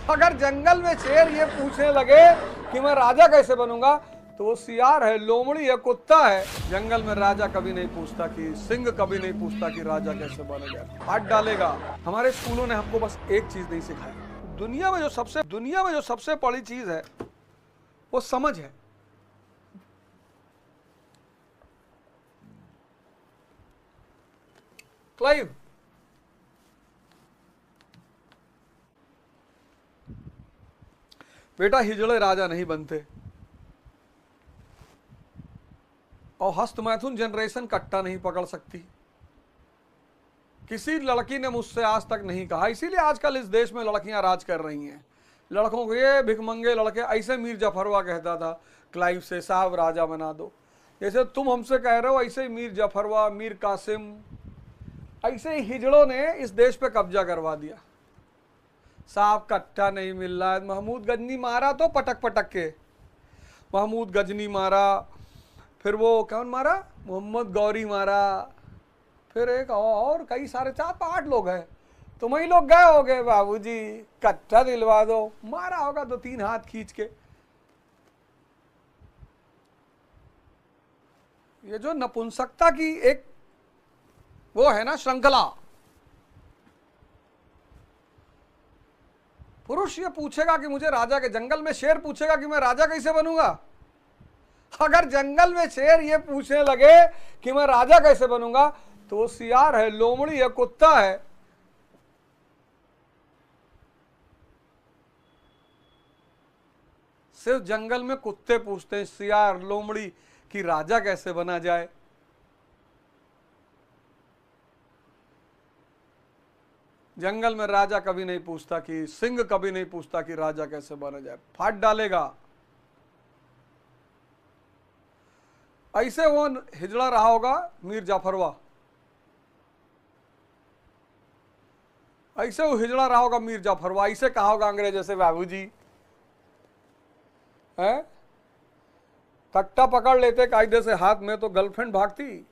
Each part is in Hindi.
अगर जंगल में शेर ये पूछने लगे कि मैं राजा कैसे बनूंगा, तो वो सियार है, लोमड़ी है, कुत्ता है। जंगल में राजा कभी नहीं पूछता कि सिंह कभी नहीं पूछता कि राजा कैसे बना जाए, हाथ डालेगा। हमारे स्कूलों ने हमको बस एक चीज नहीं सिखाया। दुनिया में जो सबसे बड़ी चीज है वो समझ है। क्लाइव, बेटा हिजड़े राजा नहीं बनते, और हस्तमैथुन जनरेशन कट्टा नहीं पकड़ सकती। किसी लड़की ने मुझसे आज तक नहीं कहा, इसीलिए आजकल इस देश में लड़कियां राज कर रही हैं। लड़कों को ये भिखमंगे लड़के, ऐसे मीर जफरवा कहता था क्लाइव से, साहब राजा बना दो। जैसे तुम हमसे कह रहे हो, ऐसे ही मीर जफरवा, मीर कासिम, ऐसे ही हिजड़ों ने इस देश पे कब्जा करवा दिया। साहब कट्टा नहीं मिल रहा है। महमूद गजनी मारा तो पटक पटक के, महमूद गजनी मारा, फिर वो कौन मारा, मोहम्मद गौरी मारा, फिर एक और कई सारे 4-5 लोग हैं। तुम ही लोग गए होगे बाबूजी कट्टा दिलवा दो, मारा होगा 2-3 हाथ खींच के। ये जो नपुंसकता की एक वो है ना श्रृंखला, पुरुष ये पूछेगा कि मुझे राजा के, जंगल में शेर पूछेगा कि मैं राजा कैसे बनूंगा। अगर जंगल में शेर ये पूछने लगे कि मैं राजा कैसे बनूंगा, तो वो सियार है, लोमड़ी है, कुत्ता है। सिर्फ जंगल में कुत्ते पूछते हैं सियार लोमड़ी कि राजा कैसे बना जाए। जंगल में राजा कभी नहीं पूछता कि, सिंह कभी नहीं पूछता कि राजा कैसे बना जाए, फाड़ डालेगा। ऐसे वो हिजड़ा रहा होगा मीर जाफरवा, ऐसे वो हिजड़ा रहा होगा मीर जाफरवा, ऐसे कहा होगा अंग्रेज से, बाबूजी है कट्टा पकड़ लेते कायदे से हाथ में तो गर्लफ्रेंड भागती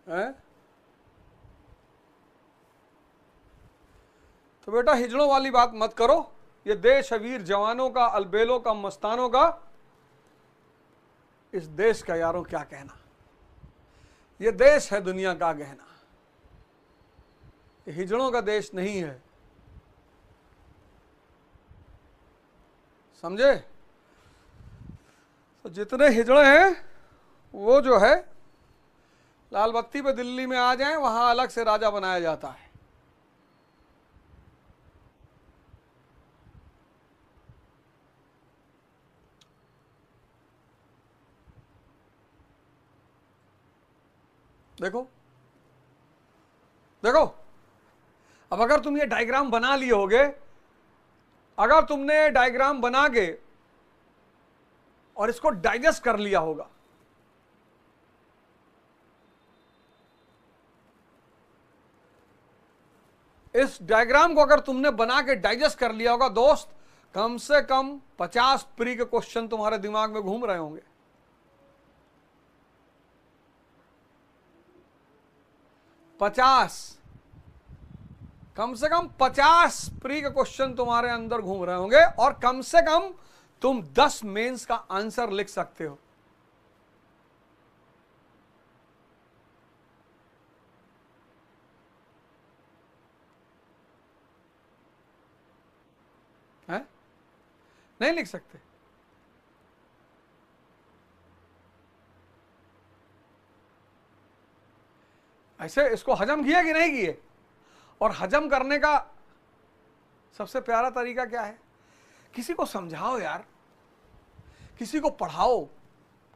है। तो बेटा हिजड़ों वाली बात मत करो। ये देश है वीर जवानों का, अलबेलों का, मस्तानों का। इस देश का यारों क्या कहना, ये देश है दुनिया का गहना, ये हिजड़ों का देश नहीं है, समझे। तो जितने हिजड़े हैं वो जो है लाल बत्ती पे दिल्ली में आ जाएं, वहां अलग से राजा बनाया जाता है। देखो देखो, अब अगर तुम ये डायग्राम बना लिए होगे, अगर तुमने डायग्राम बना के और इसको डाइजेस्ट कर लिया होगा, इस डायग्राम को अगर तुमने बना के डाइजेस्ट कर लिया होगा दोस्त, कम से कम 50 प्री के क्वेश्चन तुम्हारे दिमाग में घूम रहे होंगे। 50, कम से कम 50 प्री के क्वेश्चन तुम्हारे अंदर घूम रहे होंगे, और कम से कम तुम 10 मेंस का आंसर लिख सकते हो। है? नहीं लिख सकते। ऐसे इसको हजम किया कि नहीं किए। और हजम करने का सबसे प्यारा तरीका क्या है, किसी को समझाओ यार, किसी को पढ़ाओ,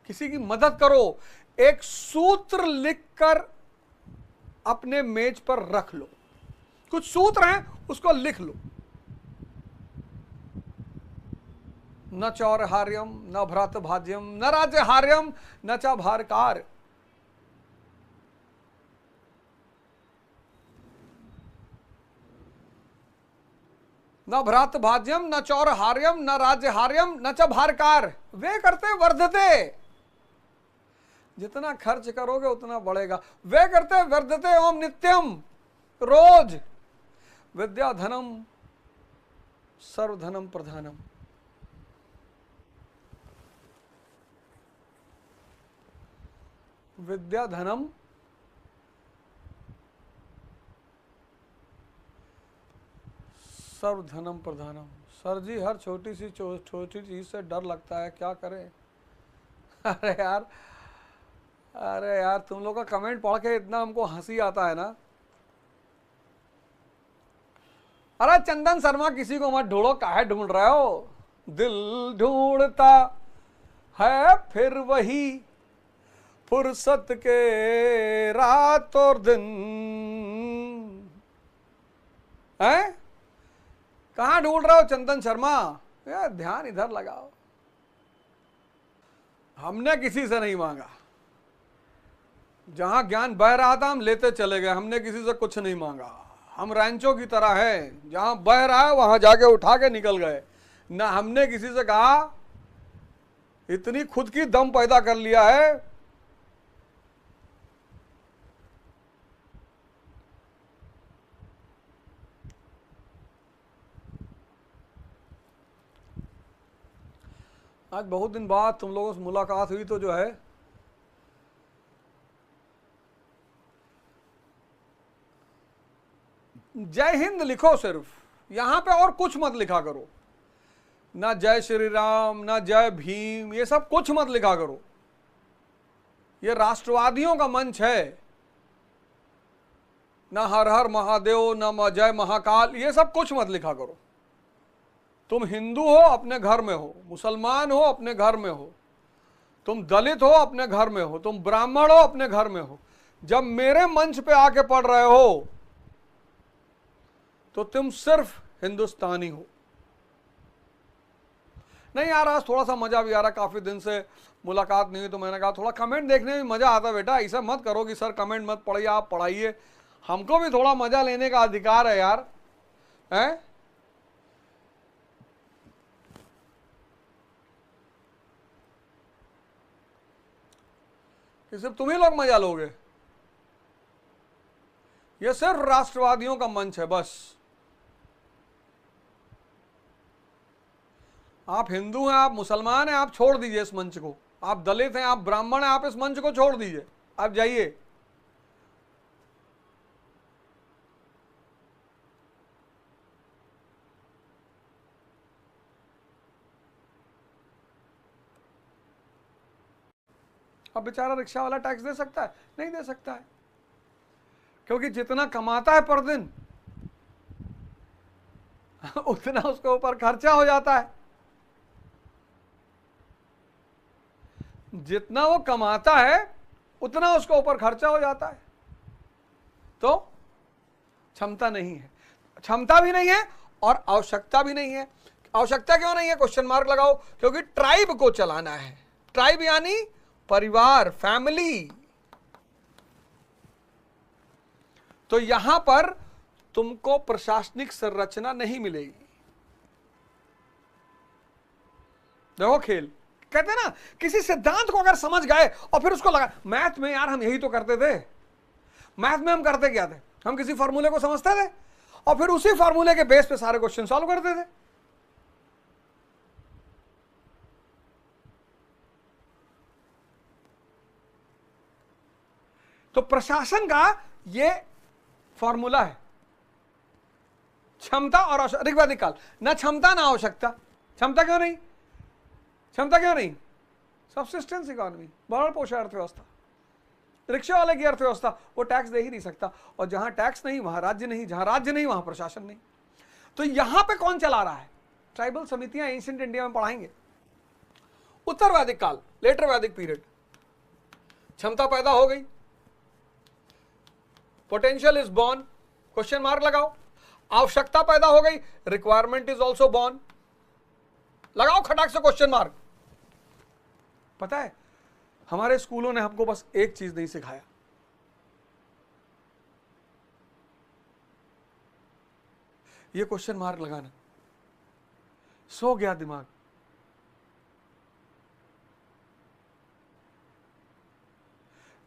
किसी की मदद करो। एक सूत्र लिखकर अपने मेज पर रख लो, कुछ सूत्र हैं उसको लिख लो। न चौरहार्यम न भ्रात भाज्यम न राज्यहार्यम न च भारकार। न भ्रात भाज्यम न चौरहार्यम न राज्यहार्यम न च भारकार। वे करते वर्धते, जितना खर्च करोगे उतना बढ़ेगा। वे करते वर्धते ओम नित्यम, रोज विद्या धनम सर्वधनम प्रधानम। विद्या धनम सर्वधनम प्रधानम। सर जी हर छोटी सी छोटी चीज से डर लगता है, क्या करें? अरे यार, अरे यार, तुम लोग का कमेंट पढ़ के इतना हमको हंसी आता है ना। अरे चंदन शर्मा, किसी को मत ढूंढो, काहे ढूंढ रहे हो? दिल ढूंढता है फिर वही फुर्सत के रात और दिन। हैं? कहाँ ढूंढ रहे हो चंदन शर्मा? यार ध्यान इधर लगाओ। हमने किसी से नहीं मांगा, जहां ज्ञान बह रहा था हम लेते चले गए, हमने किसी से कुछ नहीं मांगा। हम रैंचो की तरह है, जहां बह रहा है वहां जाके उठा के निकल गए। ना हमने किसी से कहा, इतनी खुद की दम पैदा कर लिया है। आज बहुत दिन बाद तुम लोगों से मुलाकात हुई तो जो है जय हिंद लिखो सिर्फ, यहां पे और कुछ मत लिखा करो। ना जय श्री राम, ना जय भीम, ये सब कुछ मत लिखा करो। ये राष्ट्रवादियों का मंच है। ना हर हर महादेव, ना जय महाकाल, ये सब कुछ मत लिखा करो। तुम हिंदू हो अपने घर में हो, मुसलमान हो अपने घर में हो, तुम दलित हो अपने घर में हो, तुम ब्राह्मण हो अपने घर में हो। जब मेरे मंच पे आके पढ़ रहे हो तो तुम सिर्फ हिंदुस्तानी हो। नहीं यार, आज थोड़ा सा मजा भी आ रहा, काफी दिन से मुलाकात नहीं हुई तो मैंने कहा थोड़ा कमेंट देखने में मजा आता। बेटा ऐसा मत करो कि सर कमेंट मत पढ़िए, आप पढ़ाइए, हमको भी थोड़ा मजा लेने का अधिकार है यार। हैं? कि सिर्फ तुम ही लोग मजा लोगे? ये सिर्फ राष्ट्रवादियों का मंच है बस। आप हिंदू हैं, आप मुसलमान हैं, आप छोड़ दीजिए इस मंच को। आप दलित हैं, आप ब्राह्मण हैं, आप इस मंच को छोड़ दीजिए, आप जाइए। अब बेचारा रिक्शा वाला टैक्स दे सकता है? नहीं दे सकता है, क्योंकि जितना कमाता है पर दिन उतना उसके ऊपर खर्चा हो जाता है। जितना वो कमाता है उतना उसके ऊपर खर्चा हो जाता है। तो क्षमता नहीं है, क्षमता भी नहीं है और आवश्यकता भी नहीं है। आवश्यकता क्यों नहीं है? क्वेश्चन मार्क लगाओ। क्योंकि ट्राइब को चलाना है। ट्राइब यानी परिवार, फैमिली। तो यहां पर तुमको प्रशासनिक संरचना नहीं मिलेगी। देखो खेल, कहते हैं ना, किसी सिद्धांत को अगर समझ गए और फिर उसको लगा। मैथ में यार हम यही तो करते थे। मैथ में हम करते क्या थे? हम किसी फार्मूले को समझते थे और फिर उसी फार्मूले के बेस पे सारे क्वेश्चन सॉल्व करते थे। तो प्रशासन का ये फॉर्मूला है, क्षमता और ऋग्वैदिक काल, ना क्षमता ना आवश्यकता। क्षमता क्यों नहीं? क्षमता क्यों नहीं? सब्सिस्टेंस इकोनॉमी, भरण पोषण अर्थव्यवस्था। रिक्शा वाले की अर्थव्यवस्था, वो टैक्स दे ही नहीं सकता, और जहां टैक्स नहीं वहां राज्य नहीं, जहां राज्य नहीं वहां प्रशासन नहीं। तो यहां पे कौन चला रहा है? ट्राइबल समितियां एंशिएंट इंडिया में पढ़ाएंगे। उत्तर वैदिक काल, लेटर वैदिक पीरियड, क्षमता पैदा हो गई, potential is born, question mark लगाओ। आवश्यकता पैदा हो गई, रिक्वायरमेंट इज ऑल्सो बॉर्न, लगाओ खटाक से क्वेश्चन मार्क। पता है हमारे स्कूलों ने हमको बस एक चीज नहीं सिखाया, ये क्वेश्चन मार्क लगाना। सो गया दिमाग।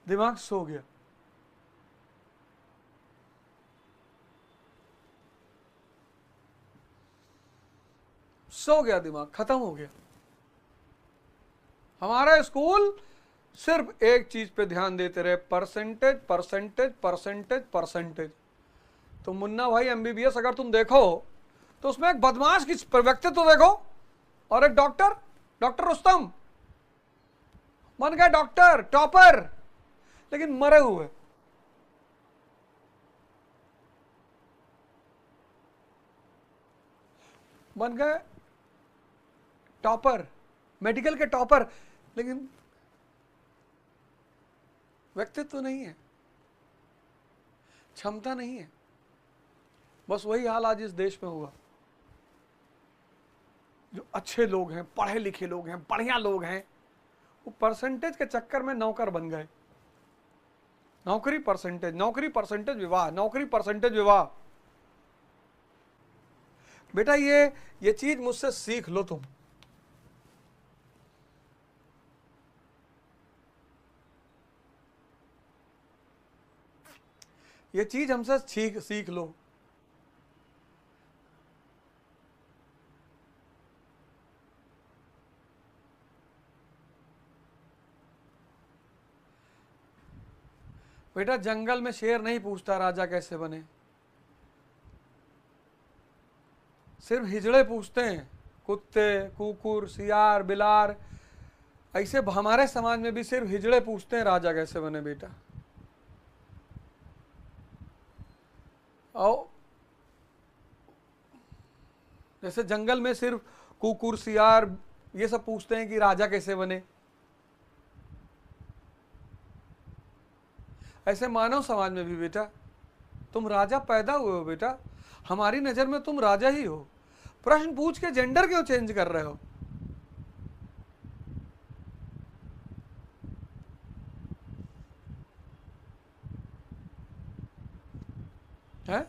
दिमाग सो गया। सो गया दिमाग, खत्म हो गया। हमारा स्कूल सिर्फ एक चीज पे ध्यान देते रहे, परसेंटेज परसेंटेज परसेंटेज परसेंटेज। तो मुन्ना भाई एमबीबीएस अगर तुम देखो तो उसमें एक बदमाश की व्यक्तित्व तो देखो, और एक डॉक्टर, डॉक्टर रुस्तम बन गया डॉक्टर, टॉपर, लेकिन मरे हुए। बन गए टॉपर, मेडिकल के टॉपर, लेकिन व्यक्तित्व तो नहीं है, क्षमता नहीं है। बस वही हाल आज इस देश में हुआ। जो अच्छे लोग हैं, पढ़े लिखे लोग हैं, बढ़िया लोग हैं, वो परसेंटेज के चक्कर में नौकर बन गए। नौकरी परसेंटेज, नौकरी परसेंटेज विवाह, नौकरी परसेंटेज विवाह। बेटा ये चीज मुझसे सीख लो तुम। ये चीज हमसे सीख लो। बेटा जंगल में शेर नहीं पूछता राजा कैसे बने, सिर्फ हिजड़े पूछते हैं, कुत्ते, कुकुर, सियार, बिलार। ऐसे हमारे समाज में भी सिर्फ हिजड़े पूछते हैं राजा कैसे बने बेटा। आओ, जैसे जंगल में सिर्फ कुकुर, सियार ये सब पूछते हैं कि राजा कैसे बने, ऐसे मानव समाज में भी बेटा तुम राजा पैदा हुए हो। बेटा हमारी नजर में तुम राजा ही हो। प्रश्न पूछ के जेंडर क्यों चेंज कर रहे हो? है?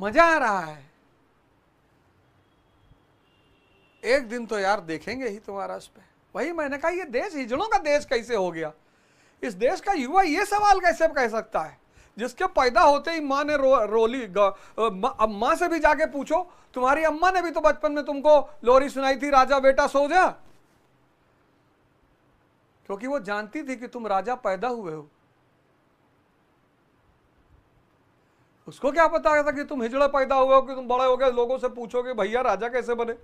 मजा आ रहा है। एक दिन तो यार देखेंगे ही तुम्हारा उस पे। वही मैंने कहा ये देश हिजड़ों का देश कैसे हो गया? इस देश का युवा ये सवाल कैसे कह सकता है, जिसके पैदा होते ही माँ ने रोली। अब माँ से भी जाके पूछो, तुम्हारी अम्मा ने भी तो बचपन में तुमको लोरी सुनाई थी, राजा बेटा सो जा, क्योंकि वो जानती थी कि तुम राजा पैदा हुए हो। उसको क्या पता था कि तुम हिजड़ा पैदा हुए हो, कि तुम बड़े हो गए लोगों से पूछोगे भैया राजा कैसे बने।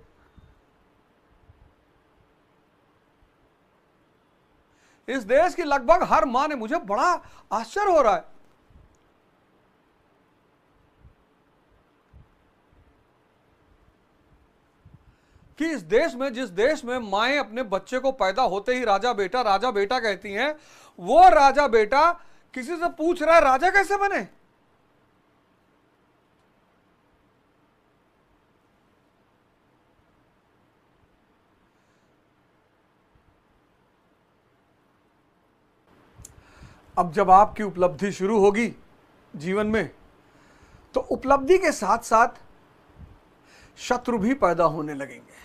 इस देश की लगभग हर मां ने, मुझे बड़ा आश्चर्य हो रहा है कि इस देश में, जिस देश में माएं अपने बच्चे को पैदा होते ही राजा बेटा कहती हैं, वो राजा बेटा किसी से पूछ रहा है राजा कैसे बने। अब जब आपकी उपलब्धि शुरू होगी जीवन में, तो उपलब्धि के साथ साथ शत्रु भी पैदा होने लगेंगे।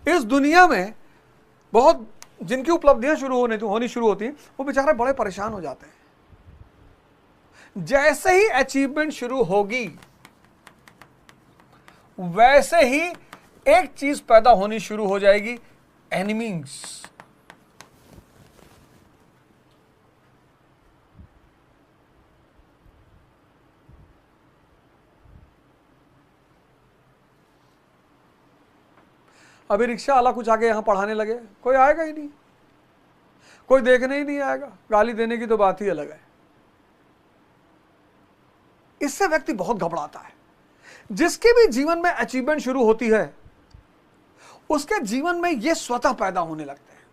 इस दुनिया में बहुत जिनकी उपलब्धियां होनी शुरू होती हैं, वो बेचारे बड़े परेशान हो जाते हैं। जैसे ही अचीवमेंट शुरू होगी, वैसे ही एक चीज पैदा होनी शुरू हो जाएगी, एनिमीज। अभी रिक्शा वाला कुछ आगे यहां पढ़ाने लगे, कोई आएगा ही नहीं, कोई देखने ही नहीं आएगा, गाली देने की तो बात ही अलग है। इससे व्यक्ति बहुत घबराता है। जिसके भी जीवन में अचीवमेंट शुरू होती है, उसके जीवन में यह स्वतः पैदा होने लगते हैं।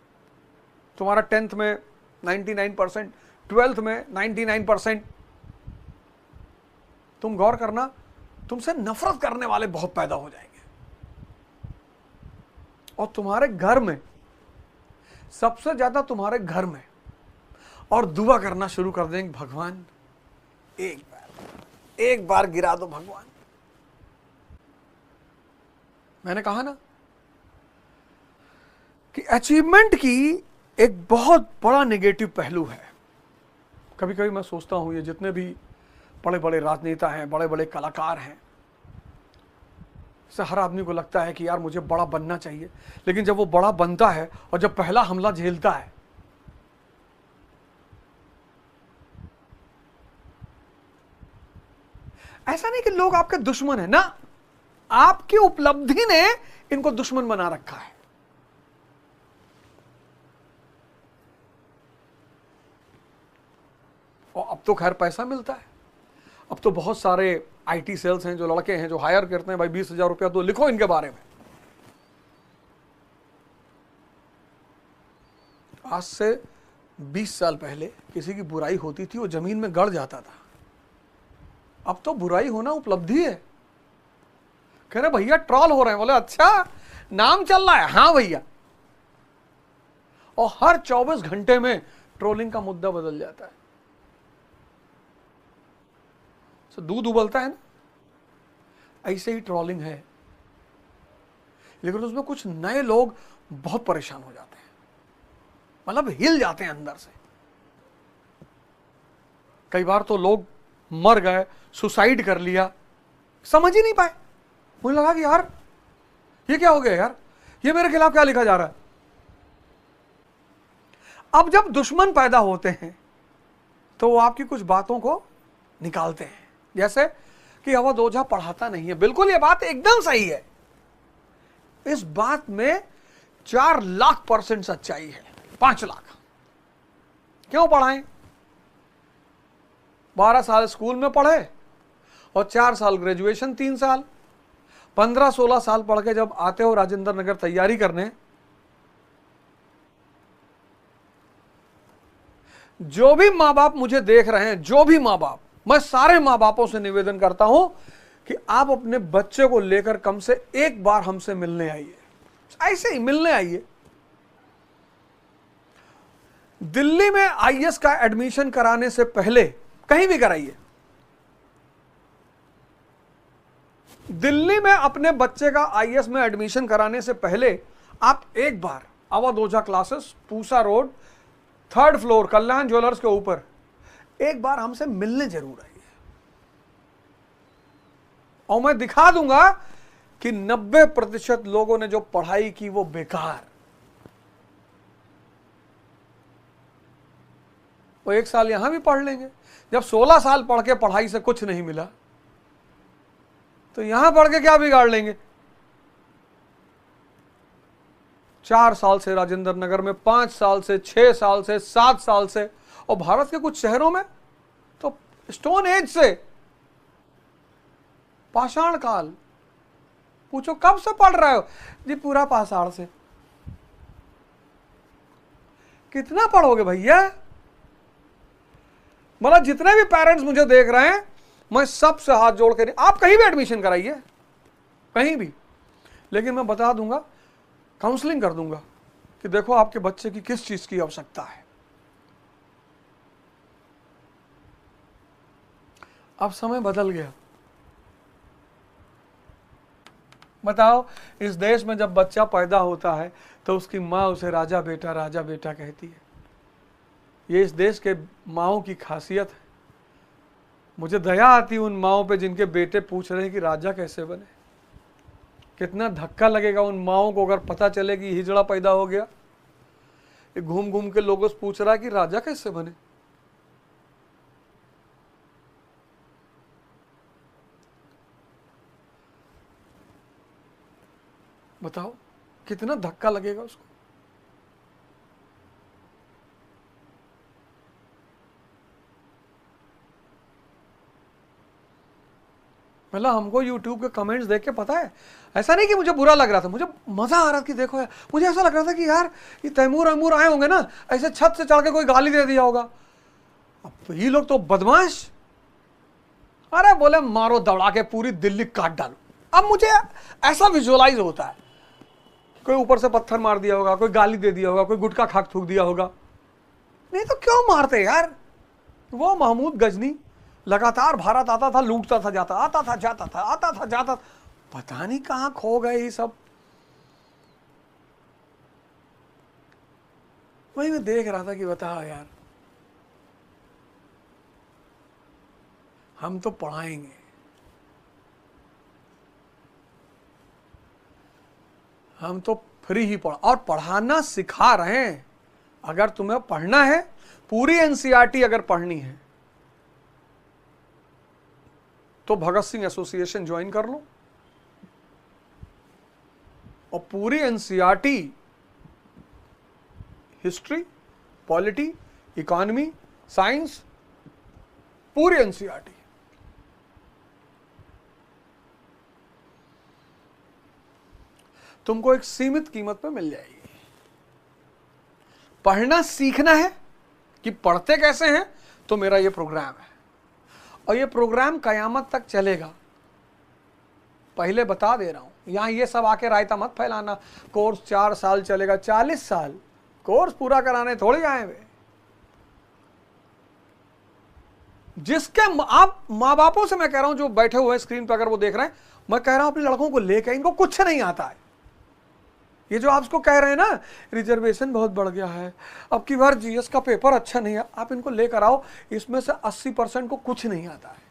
तुम्हारा 10th में 99%, 12th में 99%, तुम गौर करना, तुमसे नफरत करने वाले बहुत पैदा हो जाएंगे। और तुम्हारे घर में, सबसे ज्यादा तुम्हारे घर में, और दुआ करना शुरू कर देंगे, भगवान एक बार गिरा दो भगवान। मैंने कहा ना कि अचीवमेंट की एक बहुत बड़ा नेगेटिव पहलू है। कभी कभी मैं सोचता हूं, ये जितने भी बड़े बड़े राजनेता हैं, बड़े बड़े कलाकार हैं, से हर आदमी को लगता है कि यार मुझे बड़ा बनना चाहिए, लेकिन जब वो बड़ा बनता है और जब पहला हमला झेलता है, ऐसा नहीं कि लोग आपके दुश्मन है ना, आपकी उपलब्धि ने इनको दुश्मन बना रखा है। और अब तो खैर पैसा मिलता है, अब तो बहुत सारे आईटी सेल्स हैं, जो लड़के हैं जो हायर करते हैं, भाई 20,000 रुपया तो लिखो इनके बारे में। आज से 20 साल पहले किसी की बुराई होती थी, वो जमीन में गड़ जाता था। अब तो बुराई होना उपलब्धि है। कह रहे भैया ट्रोल हो रहे हैं, बोले अच्छा नाम चल रहा है, हाँ भैया। और हर 24 घंटे में ट्रोलिंग का मुद्दा बदल जाता है। तो दूध उबलता है ना, ऐसे ही ट्रोलिंग है, लेकिन उसमें कुछ नए लोग बहुत परेशान हो जाते हैं, मतलब हिल जाते हैं अंदर से। कई बार तो लोग मर गए, सुसाइड कर लिया, समझ ही नहीं पाए। मुझे लगा कि यार ये क्या हो गया यार, ये मेरे खिलाफ क्या लिखा जा रहा है। अब जब दुश्मन पैदा होते हैं तो वो आपकी कुछ बातों को निकालते हैं, जैसे कि अवध ओझा पढ़ाता नहीं है। बिल्कुल ये बात एकदम सही है, इस बात में 4 लाख% सच्चाई है। 5 लाख क्यों पढ़ाएं? 12 साल स्कूल में पढ़े और 4 साल ग्रेजुएशन, 3 साल, 15-16 साल पढ़ के जब आते हो राजेंद्र नगर तैयारी करने, जो भी माँ बाप मुझे देख रहे हैं, जो भी माँ बाप, मैं सारे माँ बापों से निवेदन करता हूं कि आप अपने बच्चे को लेकर कम से एक बार हमसे मिलने आइए, ऐसे ही मिलने आइए। दिल्ली में आईएएस का एडमिशन कराने से पहले, कहीं भी कराइए, दिल्ली में अपने बच्चे का आईएएस में एडमिशन कराने से पहले आप एक बार Awadh Ojha classes, Pusa road, 3rd floor, Kalyan jewellers के ऊपर, एक बार हमसे मिलने जरूर आइए। और मैं दिखा दूंगा कि 90% लोगों ने जो पढ़ाई की वो बेकार। वो 1 साल यहां भी पढ़ लेंगे। जब 16 साल पढ़ के पढ़ाई से कुछ नहीं मिला तो यहां पढ़ के क्या बिगाड़ लेंगे। 4 साल से राजेंद्र नगर में, 5 साल से, 6 साल से, 7 साल से, और भारत के कुछ शहरों में तो स्टोन एज से, पाषाण काल। पूछो कब से पढ़ रहे हो जी? पूरा पाषाण से। कितना पढ़ोगे भैया? मतलब जितने भी पेरेंट्स मुझे देख रहे हैं, मैं सबसे हाथ जोड़ के, आप कहीं भी एडमिशन कराइए, कहीं भी, लेकिन मैं बता दूंगा, काउंसलिंग कर दूंगा कि देखो आपके बच्चे की किस चीज की आवश्यकता है। अब समय बदल गया। बताओ, इस देश में जब बच्चा पैदा होता है तो उसकी माँ उसे राजा बेटा कहती है। ये इस देश के माँओं की खासियत है। मुझे दया आती है उन माँओं पे जिनके बेटे पूछ रहे हैं कि राजा कैसे बने। कितना धक्का लगेगा उन माँओं को अगर पता चले कि हिजड़ा पैदा हो गया, ये घूम घूम के लोगों से पूछ रहा है कि राजा कैसे बने। बताओ कितना धक्का लगेगा उसको। मतलब हमको YouTube के कमेंट्स देख के पता है, ऐसा नहीं कि मुझे बुरा लग रहा था, मुझे मजा आ रहा था कि देखो यार, मुझे ऐसा लग रहा था कि यार ये तैमूर आए होंगे ना, ऐसे छत से चढ़ के कोई गाली दे दिया होगा। अब तो ये लोग तो बदमाश, अरे बोले मारो दौड़ा के पूरी दिल्ली काट डालो। अब मुझे ऐसा विजुअलाइज होता है, कोई ऊपर से पत्थर मार दिया होगा, कोई गाली दे दिया होगा, कोई गुटखा खाक थूक दिया होगा। नहीं तो क्यों मारते यार। वो महमूद गजनी लगातार भारत आता था, लूटता था, जाता, आता था जाता था, आता था जाता था, पता नहीं कहां खो गए ये सब। वही मैं देख रहा था कि बताओ यार, हम तो पढ़ाएंगे, हम तो फ्री ही पढ़ और पढ़ाना सिखा रहे हैं। अगर तुम्हें पढ़ना है, पूरी एनसीईआरटी अगर पढ़नी है तो भगत सिंह एसोसिएशन ज्वाइन कर लो और पूरी NCERT, history, polity, economy, science, पूरी एनसीईआरटी। तुमको एक सीमित कीमत पे मिल जाएगी। पढ़ना सीखना है कि पढ़ते कैसे हैं, तो मेरा ये प्रोग्राम है और ये प्रोग्राम कयामत तक चलेगा। पहले बता दे रहा हूं, यहां ये सब आके रायता मत फैलाना। कोर्स 4 साल चलेगा, 40 साल कोर्स पूरा कराने थोड़ी आए हुए। जिसके आप माँ बापों से मैं कह रहा हूं, जो बैठे हुए हैं स्क्रीन पर, अगर वो देख रहे हैं, मैं कह रहा हूं अपने लड़कों को लेकर, इनको कुछ नहीं आता है। ये जो आप इसको कह रहे हैं ना, रिजर्वेशन बहुत बढ़ गया है, अब की बार जीएस का पेपर अच्छा नहीं है, आप इनको लेकर आओ, इसमें से 80% को कुछ नहीं आता है।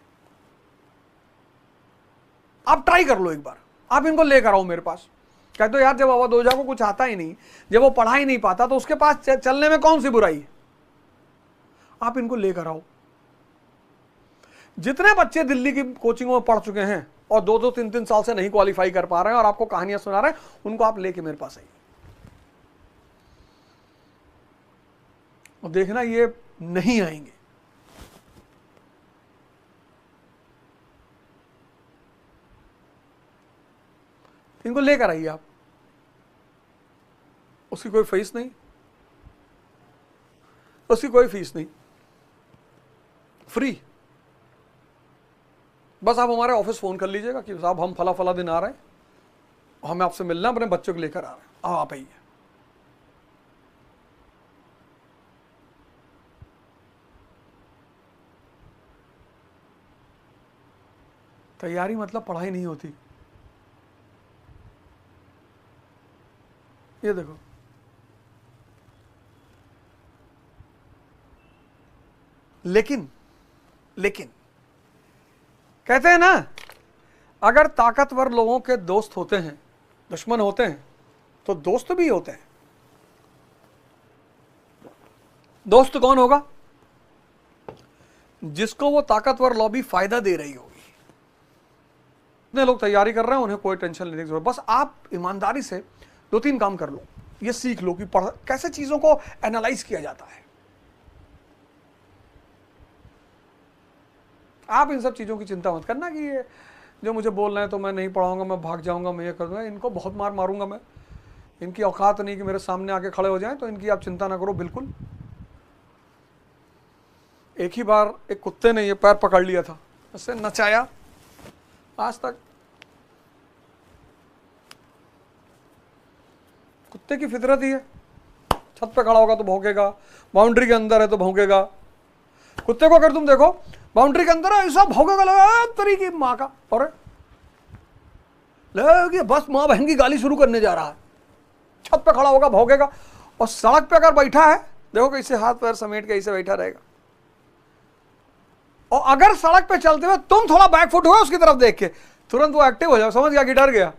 आप ट्राई कर लो एक बार, आप इनको लेकर आओ मेरे पास। कहते हो यार जब अवध ओझा को कुछ आता ही नहीं, जब वो पढ़ा ही नहीं पाता, तो उसके पास चलने में कौन सी बुराई है। आप इनको लेकर आओ। जितने बच्चे दिल्ली की कोचिंगों में पढ़ चुके हैं और 2-2, 3-3 साल से नहीं क्वालिफाई कर पा रहे हैं और आपको कहानियां सुना रहे हैं, उनको आप लेके मेरे पास आइए और देखना ये नहीं आएंगे। इनको लेकर आइए आप, उसकी कोई फीस नहीं, उसकी कोई फीस नहीं, फ्री। बस आप हमारे ऑफिस फोन कर लीजिएगा कि साहब हम फला फला दिन आ रहे हैं, हमें आपसे मिलना, अपने बच्चों को लेकर आ रहे हैं, आप आइए। तैयारी मतलब पढ़ाई नहीं होती। ये देखो, लेकिन कहते हैं ना, अगर ताकतवर लोगों के दोस्त होते हैं, दुश्मन होते हैं, तो दोस्त भी होते हैं। दोस्त कौन होगा? जिसको वो ताकतवर लॉबी फायदा दे रही होगी। इतने लोग तैयारी कर रहे हैं, उन्हें कोई टेंशन लेने की जरूरत। बस आप ईमानदारी से 2-3 काम कर लो, ये सीख लो कि कैसे चीजों को एनालाइज किया जाता है। आप इन सब चीज़ों की चिंता मत करना कि ये जो मुझे बोल रहे हैं तो मैं नहीं पढ़ाऊंगा, मैं भाग जाऊंगा, मैं ये कर दूंगा, इनको बहुत मार मारूंगा मैं, इनकी औकात नहीं कि मेरे सामने आके खड़े हो जाएं, तो इनकी आप चिंता ना करो बिल्कुल। एक ही बार एक कुत्ते ने ये पैर पकड़ लिया था, उससे नचाया, आज तक कुत्ते की फितरत ही है। छत पे खड़ा होगा तो भौंकेगा, बाउंड्री के अंदर है तो भौंकेगा। कुत्ते को अगर तुम देखो बाउंड्री के अंदर ऐसा भौंकेगा, लगा तरीके माँ का, और लगे बस माँ बहन की गाली शुरू करने जा रहा है। छत पे खड़ा होगा, भौंकेगा। और सड़क पे अगर बैठा है, देखो कैसे हाथ पैर समेट के ऐसे बैठा रहेगा। और अगर सड़क पे चलते हुए तुम थोड़ा बैकफुट हुए उसकी तरफ देख के, तुरंत वो एक्टिव हो जाए, समझ गया कि डर गया।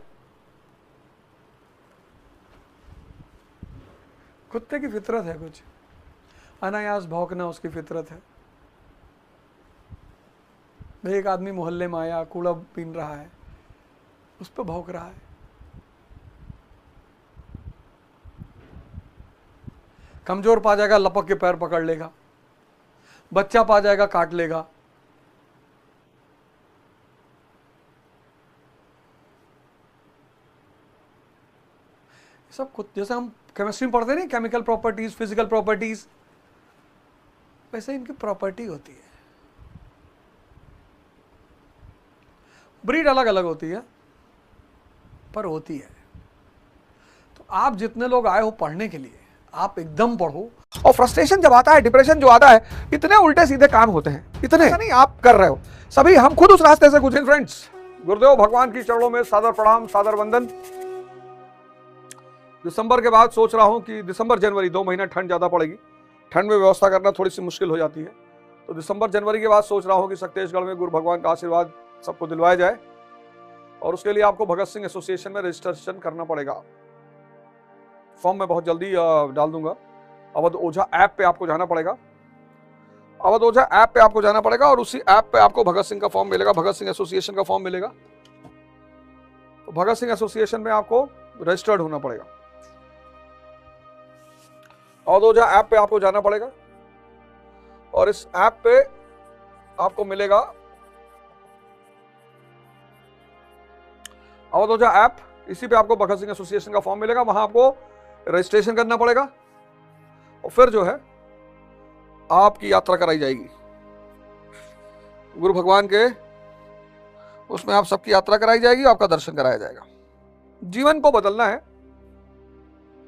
कुत्ते की फितरत है, कुछ अनायास भौंकना उसकी फितरत है। एक आदमी मोहल्ले में आया, कूड़ा पीन रहा है, उस पर भौंक रहा है। कमजोर पा जाएगा, लपक के पैर पकड़ लेगा। बच्चा पा जाएगा, काट लेगा। सब कुछ जैसे हम केमिस्ट्री में पढ़ते नहीं, केमिकल प्रॉपर्टीज, फिजिकल प्रॉपर्टीज, वैसे इनकी प्रॉपर्टी होती है। ब्रीड अलग अलग होती है, पर होती है। तो आप जितने लोग आए हो पढ़ने के लिए, आप एकदम पढ़ो। और फ्रस्ट्रेशन जब आता है, डिप्रेशन जो आता है, इतने उल्टे सीधे काम होते हैं, इतने नहीं आप कर रहे हो सभी, हम खुद उस रास्ते से गुजरे। फ्रेंड्स, गुरुदेव भगवान की चरणों में सादर प्रणाम, सादर वंदन। दिसंबर के बाद सोच रहा हूं कि दिसंबर जनवरी 2 महीना ठंड ज़्यादा पड़ेगी, ठंड में व्यवस्था करना थोड़ी सी मुश्किल हो जाती है, तो दिसंबर जनवरी के बाद सोच रहा हूं कि सक्तेशगढ़ में गुरु भगवान का आशीर्वाद सबको दिलवाया जाए। और उसके लिए आपको भगत सिंह एसोसिएशन में रजिस्ट्रेशन करना पड़ेगा। फॉर्म मैं बहुत जल्दी डाल दूंगा। अवध ओझा ऐप पे आपको जाना पड़ेगा, अवध ओझा ऐप पे आपको जाना पड़ेगा और उसी ऐप पे आपको भगत सिंह का फॉर्म मिलेगा, भगत सिंह एसोसिएशन का फॉर्म मिलेगा। तो भगत सिंह एसोसिएशन में आपको रजिस्टर्ड होना पड़ेगा। अवध ओझा ऐप पे आपको जाना पड़ेगा और इस ऐप पे आपको मिलेगा अवध ओझा ऐप, इसी पे आपको भगत सिंह एसोसिएशन का फॉर्म मिलेगा, वहां आपको रजिस्ट्रेशन करना पड़ेगा और फिर जो है आपकी यात्रा कराई जाएगी गुरु भगवान के, उसमें आप सबकी यात्रा कराई जाएगी, आपका दर्शन कराया जाएगा। जीवन को बदलना है,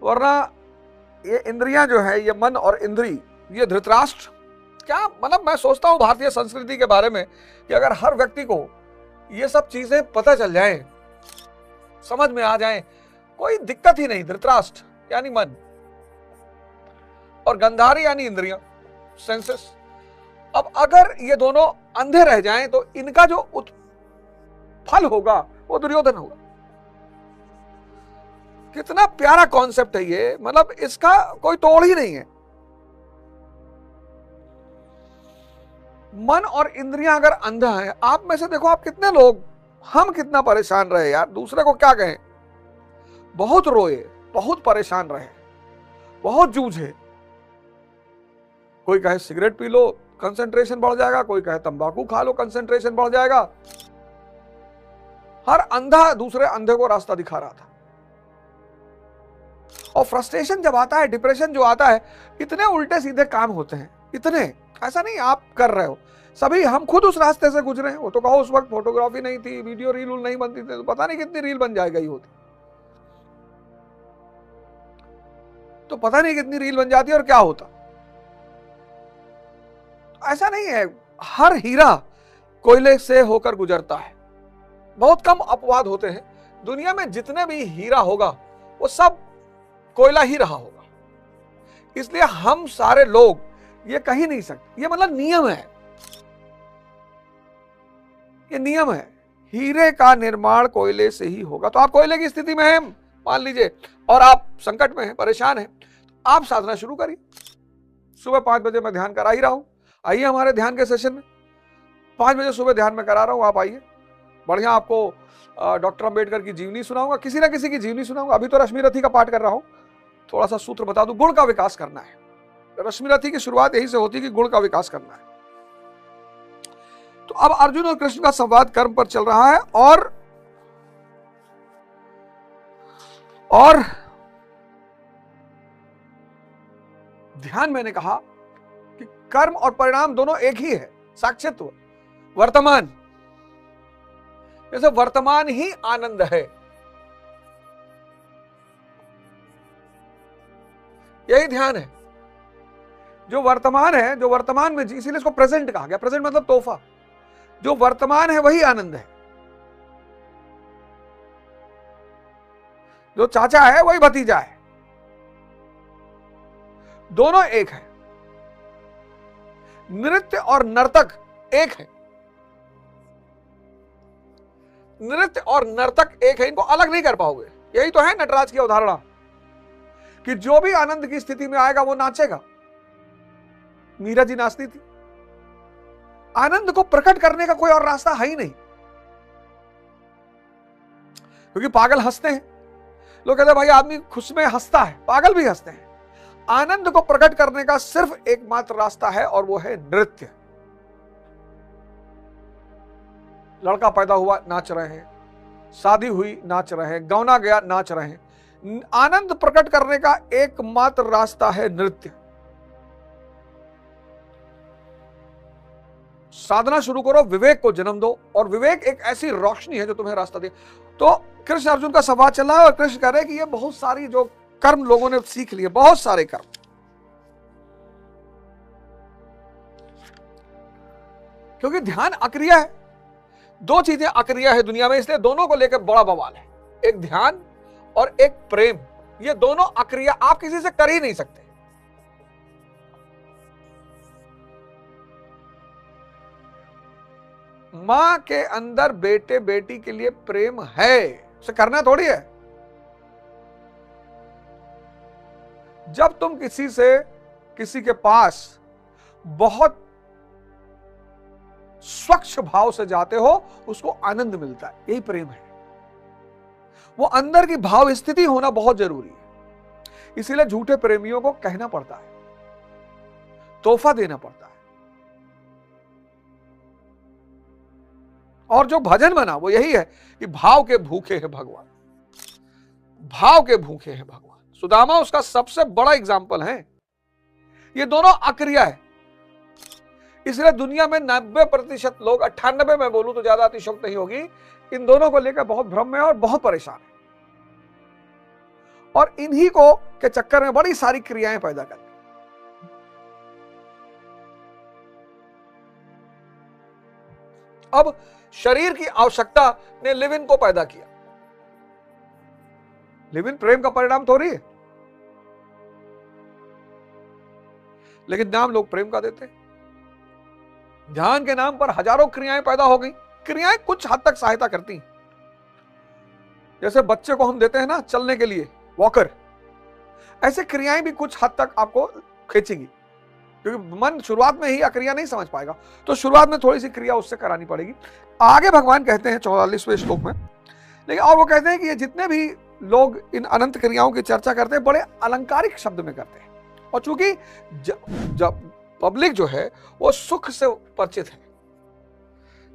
वरना ये इंद्रियां जो है, ये मन और इंद्री, ये धृतराष्ट्र क्या, मतलब मैं सोचता हूं भारतीय संस्कृति के बारे में कि अगर हर व्यक्ति को ये सब चीजें पता चल जाए, समझ में आ जाए, कोई दिक्कत ही नहीं। धृतराष्ट्र यानी मन और गंधारी यानी इंद्रियां, सेंसेस। अब अगर ये दोनों अंधे रह जाएं तो इनका जो फल होगा वो दुर्योधन होगा। कितना प्यारा कॉन्सेप्ट है ये, मतलब इसका कोई तोड़ ही नहीं है। मन और इंद्रियां अगर अंधा है, आप में से देखो आप कितने लोग, हम कितना परेशान रहे यार, दूसरे को क्या कहें, बहुत रोए, बहुत परेशान रहे, बहुत जूझे। कोई कहे सिगरेट पी लो कंसंट्रेशन बढ़ जाएगा, कोई कहे तंबाकू खा लो कंसंट्रेशन बढ़ जाएगा। हर अंधा दूसरे अंधे को रास्ता दिखा रहा था। और फ्रस्ट्रेशन जब आता है, डिप्रेशन जो आता है, इतने उल्टे सीधे काम होते हैं, इतने, ऐसा नहीं आप कर रहे हो, सभी हम खुद उस रास्ते से गुजरे हैं। वो तो कहो उस वक्त फोटोग्राफी नहीं थी, वीडियो रील नहीं बनती थी, तो पता नहीं कितनी रील बन जाएगी होती, तो पता नहीं कितनी रील बन जाती और क्या होता। ऐसा नहीं है, हर हीरा कोयले से होकर गुजरता है। बहुत कम अपवाद होते हैं, दुनिया में जितने भी हीरा होगा वो सब कोयला ही रहा होगा। इसलिए हम सारे लोग ये कह ही नहीं सकते, ये मतलब नियम है, ये नियम है, हीरे का निर्माण कोयले से ही होगा। तो आप कोयले की स्थिति में हैं मान लीजिए, और आप संकट में हैं, परेशान हैं, आप साधना शुरू करिए। सुबह 5 बजे मैं ध्यान करा ही रहा हूं, आइए हमारे ध्यान के सेशन में। 5 बजे सुबह ध्यान में करा रहा हूं, आप आइए। बढ़िया आपको डॉक्टर अंबेडकर की जीवनी सुनाऊंगा, किसी ना किसी की जीवनी सुनाऊंगा। अभी तो रश्मि रथी का पाठ कर रहा हूं, थोड़ा सा सूत्र बता दूं, गुण का विकास करना है। रश्मि रथी की शुरुआत यही से होती है कि गुण का विकास करना है। तो अब अर्जुन और कृष्ण का संवाद कर्म पर चल रहा है, और ध्यान मैंने कहा कि कर्म और परिणाम दोनों एक ही है, साक्षित्व, वर्तमान। जैसे वर्तमान ही आनंद है, यही ध्यान है। जो वर्तमान है, जो वर्तमान में, इसीलिए इसको प्रेजेंट कहा गया। प्रेजेंट मतलब तोहफा, जो वर्तमान है वही आनंद है, जो चाचा है वही भतीजा है, दोनों एक है। नृत्य और नर्तक एक है, नृत्य और नर्तक एक है, इनको अलग नहीं कर पाओगे। यही तो है नटराज की अवधारणा कि जो भी आनंद की स्थिति में आएगा वो नाचेगा। मीरा जी नाचती थी। आनंद को प्रकट करने का कोई और रास्ता है ही नहीं, क्योंकि पागल हंसते हैं। लोग कहते हैं भाई आदमी खुश में हंसता है, पागल भी हंसते हैं। आनंद को प्रकट करने का सिर्फ एकमात्र रास्ता है और वो है नृत्य। लड़का पैदा हुआ नाच रहे हैं, शादी हुई नाच रहे हैं, गौना गया नाच रहे हैं। आनंद प्रकट करने का एकमात्र रास्ता है नृत्य। साधना शुरू करो, विवेक को जन्म दो, और विवेक एक ऐसी रोशनी है जो तुम्हें रास्ता दे। तो कृष्ण अर्जुन का संवाद चल रहा है और कृष्ण कह रहे हैं कि ये बहुत सारी जो कर्म लोगों ने सीख लिए, बहुत सारे कर्म, क्योंकि ध्यान अक्रिया है। दो चीजें अक्रिया है दुनिया में, इसलिए दोनों को लेकर बड़ा बवाल है। एक ध्यान और एक प्रेम, ये दोनों अक्रिया आप किसी से कर ही नहीं सकते। मां के अंदर बेटे बेटी के लिए प्रेम है, उसे करना थोड़ी है। जब तुम किसी के पास बहुत स्वच्छ भाव से जाते हो, उसको आनंद मिलता है। यही प्रेम है। वो अंदर की भाव स्थिति होना बहुत जरूरी है। इसीलिए झूठे प्रेमियों को कहना पड़ता है, तोहफा देना पड़ता है। और जो भजन बना वो यही है कि भाव के भूखे हैं भगवान, भाव के भूखे हैं भगवान। सुदामा उसका सबसे बड़ा एग्जाम्पल है। ये दोनों अक्रिया है। इसलिए दुनिया में 90% लोग, 98 में बोलूं तो ज्यादा अतिशयोक्ति नहीं होगी, इन दोनों को लेकर बहुत भ्रम में और बहुत परेशान है, और इन्हीं को के चक्कर में बड़ी सारी क्रियाएं पैदा करती। अब शरीर की आवश्यकता ने लिव इन को पैदा किया। लिव इन प्रेम का परिणाम थोड़ी है, लेकिन नाम लोग प्रेम का देते हैं। ध्यान के नाम पर हजारों क्रियाएं पैदा हो गई। क्रियाएं कुछ हद तक सहायता करती हैं। जैसे बच्चे को हम देते हैं ना चलने के लिए वॉकर, ऐसे क्रियाएं भी कुछ हद तक आपको खींचेंगी, क्योंकि मन शुरुआत में ही क्रिया नहीं समझ पाएगा, तो शुरुआत में थोड़ी सी क्रिया उससे करानी पड़ेगी। आगे भगवान कहते हैं 44वें श्लोक में, लेकिन और वो कहते हैं कि ये जितने भी लोग इन अनंत क्रियाओं की चर्चा करते हैं बड़े अलंकारिक शब्द में करते हैं, और चूंकि जब पब्लिक जो है वो सुख से परिचित है,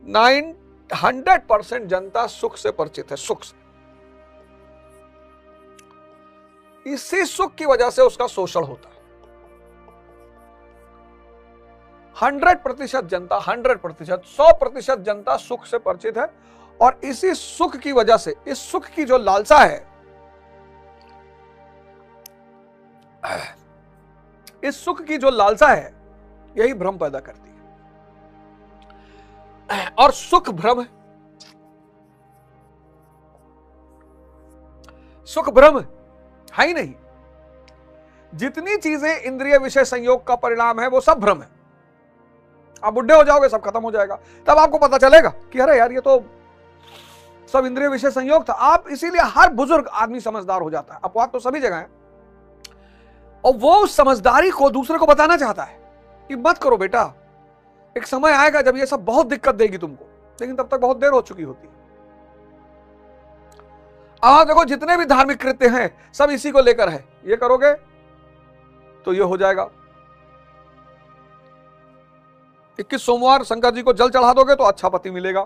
100% जनता सुख से परिचित है, सुख से। इसी सुख की वजह से उसका शोषण होता है। 100% जनता, 100%, 100% जनता सुख से परिचित है, और इसी सुख की वजह से, इस सुख की जो लालसा है, इस सुख की जो लालसा है, यही भ्रम पैदा करती है। और सुख भ्रम है, सुख भ्रम है ही नहीं। जितनी चीजें इंद्रिय विषय संयोग का परिणाम है वो सब भ्रम है। आप बुढ़े हो जाओगे, सब खत्म हो जाएगा, तब आपको पता चलेगा कि अरे यार ये तो सब इंद्रिय विषय संयोग था। आप इसीलिए हर बुजुर्ग आदमी समझदार हो जाता है। अपवाद तो सभी जगह है, और वो उस समझदारी को दूसरे को बताना चाहता है कि मत करो बेटा, एक समय आएगा जब ये सब बहुत दिक्कत देगी तुमको, लेकिन तब तक बहुत देर हो चुकी होती है। अब देखो जितने भी धार्मिक कृत्य हैं सब इसी को लेकर है, ये करोगे तो ये हो जाएगा। 21 सोमवार शंकर जी को जल चढ़ा दोगे तो अच्छा पति मिलेगा।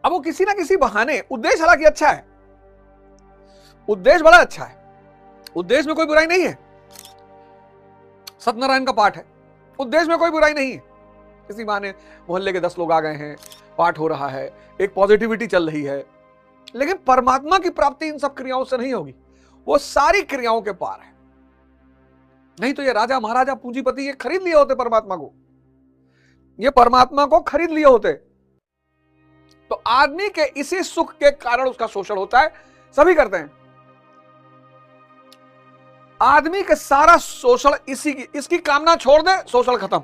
अब वो किसी ना किसी बहाने, उद्देश्य हालांकि अच्छा है, उद्देश्य बड़ा अच्छा है, उद्देश्य में कोई बुराई नहीं है। सत्यनारायण का पाठ है, उद्देश्य में कोई बुराई नहीं है। किसी बहाने मोहल्ले के 10 लोग आ गए हैं, पाठ हो रहा है, एक पॉजिटिविटी चल रही है, लेकिन परमात्मा की प्राप्ति इन सब क्रियाओं से नहीं होगी। वो सारी क्रियाओं के पार है। नहीं तो ये राजा महाराजा पूंजीपति ये खरीद लिए होते परमात्मा को, ये परमात्मा को खरीद लिए होते। तो आदमी के इसी सुख के कारण उसका शोषण होता है, सभी करते हैं। आदमी का सारा शोषण इसकी कामना छोड़ दे, शोषण खत्म।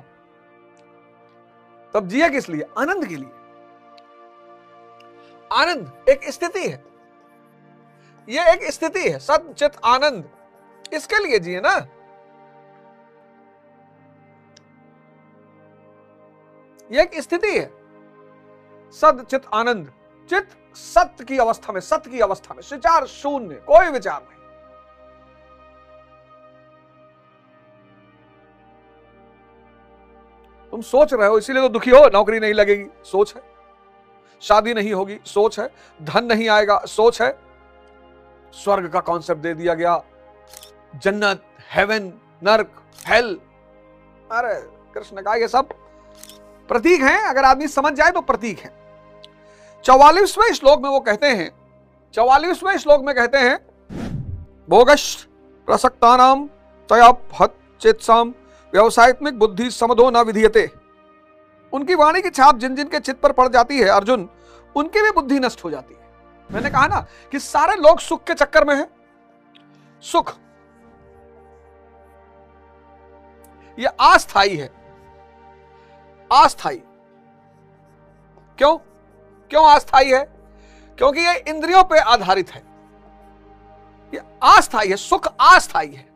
तब जिए किस लिए? आनंद के लिए। आनंद एक स्थिति है, यह एक स्थिति है, सत चित आनंद, इसके लिए जिए ना। यह एक स्थिति है, सद चित आनंद। चित सत्य की अवस्था में, सत्य की अवस्था में, विचार शून्य, कोई विचार नहीं। तुम सोच रहे हो इसीलिए तो दुखी हो, नौकरी नहीं लगेगी, सोच है। शादी नहीं होगी, सोच है। धन नहीं आएगा, सोच है। स्वर्ग का कॉन्सेप्ट दे दिया गया, जन्नत, हेवन, नर्क, हेल। अरे कृष्ण का ये सब प्रतीक हैं, अगर आदमी समझ जाए तो प्रतीक है। 44वें श्लोक में वो कहते हैं, 44वें श्लोक में कहते हैं, भोगश प्रसक्तानाम तया फत चेतसाम व्यवसायत्मिक बुद्धि समदो न विधीयते। उनकी वाणी की छाप जिन जिन के चित्त पर पड़ जाती है अर्जुन, उनकी भी बुद्धि नष्ट हो जाती है। मैंने कहा ना कि सारे लोग सुख के चक्कर में हैं। सुख ये अस्थाई है, अस्थाई। क्यों? क्यों अस्थाई है? क्योंकि ये इंद्रियों पे आधारित है, ये अस्थायी है, सुख अस्थायी है।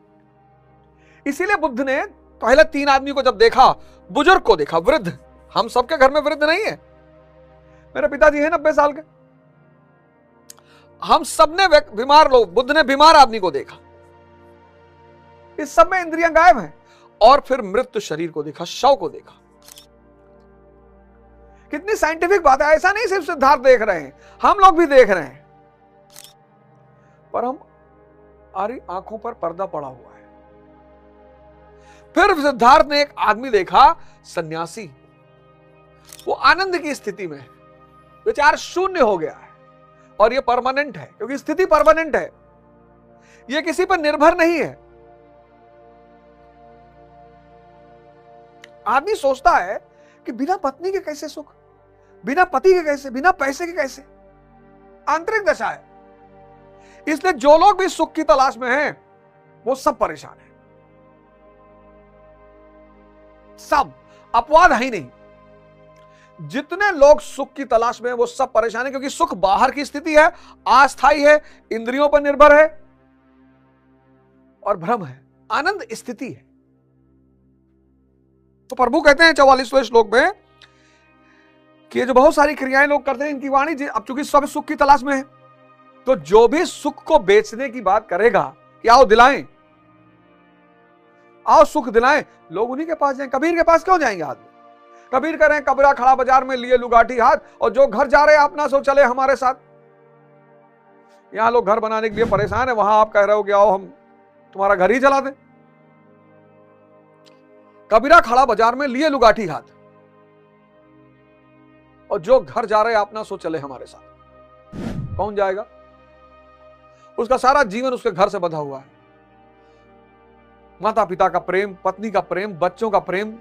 इसीलिए बुद्ध ने पहले 3 आदमी को जब देखा, बुजुर्ग को देखा, वृद्ध, हम सबके घर में वृद्ध नहीं है, मेरे पिताजी हैं 90 साल के, हम सब ने बीमार लोग, बुद्ध ने बीमार आदमी को देखा, इस सब में इंद्रियां गायब हैं। और फिर मृत शरीर को देखा, शव को देखा। कितनी साइंटिफिक बात है। ऐसा नहीं सिर्फ सिद्धार्थ देख रहे हैं, हम लोग भी देख रहे हैं, पर हमारी आंखों पर पर्दा पड़ा हुआ है। फिर सिद्धार्थ ने एक आदमी देखा, सन्यासी, वो आनंद की स्थिति में, विचार शून्य हो गया है, और ये परमानेंट है, क्योंकि स्थिति परमानेंट है, ये किसी पर निर्भर नहीं है। आदमी सोचता है कि बिना पत्नी के कैसे सुख, बिना पति के कैसे, बिना पैसे के कैसे, आंतरिक दशा है। इसलिए जो लोग भी सुख की तलाश में हैं, वो सब परेशान हैं, सब, अपवाद है ही नहीं। जितने लोग सुख की तलाश में हैं, वो सब परेशान हैं, क्योंकि सुख बाहर की स्थिति है, अस्थायी है, इंद्रियों पर निर्भर है और भ्रम है। आनंद स्थिति है। तो प्रभु कहते हैं 44वें श्लोक में कि ये जो बहुत सारी क्रियाएं लोग करते हैं, इनकी वाणी अब चूंकि सब सुख की तलाश में है, तो जो भी सुख को बेचने की बात करेगा कि आओ दिलाएं, आओ सुख दिलाएं, लोग उन्हीं के पास जाएं। कबीर के पास क्यों जाएंगे आदमी? कबीर कह रहे हैं, कबीरा खड़ा बाजार में लिए लुगाठी हाथ, और जो घर जा रहे हैं अपना सो चले हमारे साथ। यहां लोग घर बनाने के लिए परेशान है, वहां आप कह रहे हो कि आओ हम तुम्हारा घर ही चला दें। कबीरा खड़ा बाजार में लिए लुगाठी हाथ, और जो घर जा रहे हैं अपना सो चले हमारे साथ। कौन जाएगा? उसका सारा जीवन उसके घर से बंधा हुआ है, माता पिता का प्रेम, पत्नी का प्रेम, बच्चों का प्रेम,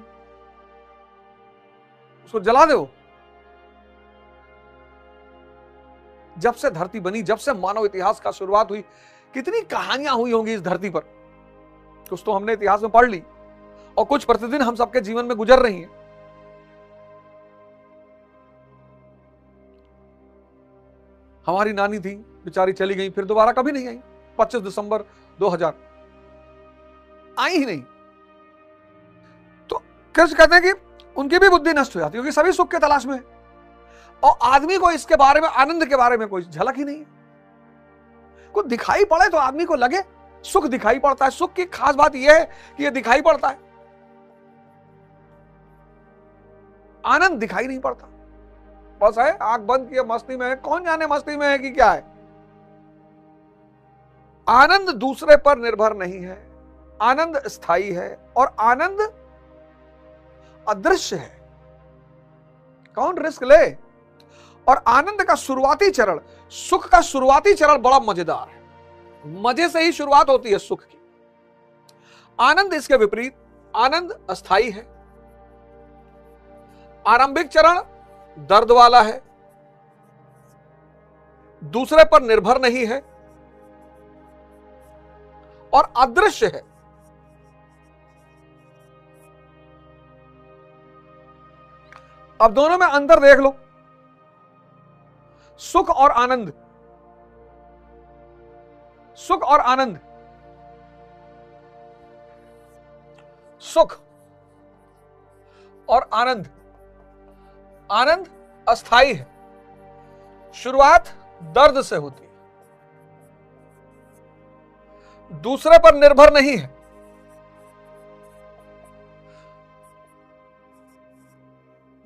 उसको जला दो। जब से धरती बनी, जब से मानव इतिहास का शुरुआत हुई, कितनी कहानियां हुई होंगी इस धरती पर। कुछ तो हमने इतिहास में पढ़ ली, और कुछ प्रतिदिन हम सबके जीवन में गुजर रही हैं। हमारी नानी थी, बेचारी चली गई, फिर दोबारा कभी नहीं आई। 25 दिसंबर 2000 आई ही नहीं। तो कृष्ण कहते हैं कि उनकी भी बुद्धि नष्ट हो जाती है, क्योंकि सभी सुख के तलाश में है, और आदमी को इसके बारे में, आनंद के बारे में कोई झलक ही नहीं है। कुछ दिखाई पड़े तो आदमी को लगे, सुख दिखाई पड़ता है। सुख की खास बात यह है कि यह दिखाई पड़ता है, आनंद दिखाई नहीं पड़ता। बस है, आंख बंद किए मस्ती में है, कौन जाने मस्ती में है कि क्या है। आनंद दूसरे पर निर्भर नहीं है, आनंद स्थायी है, और आनंद अदृश्य है। कौन रिस्क ले? और आनंद का शुरुआती चरण, सुख का शुरुआती चरण बड़ा मजेदार है। मजे से ही शुरुआत होती है सुख की। आनंद इसके विपरीत, आनंद अस्थायी है। आरंभिक चरण दर्द वाला है, दूसरे पर निर्भर नहीं है, और अदृश्य है। अब दोनों में अंतर देख लो, सुख और आनंद, सुख और आनंद। सुख और आनंद, आनंद अस्थाई है, शुरुआत दर्द से होती है, दूसरे पर निर्भर नहीं है,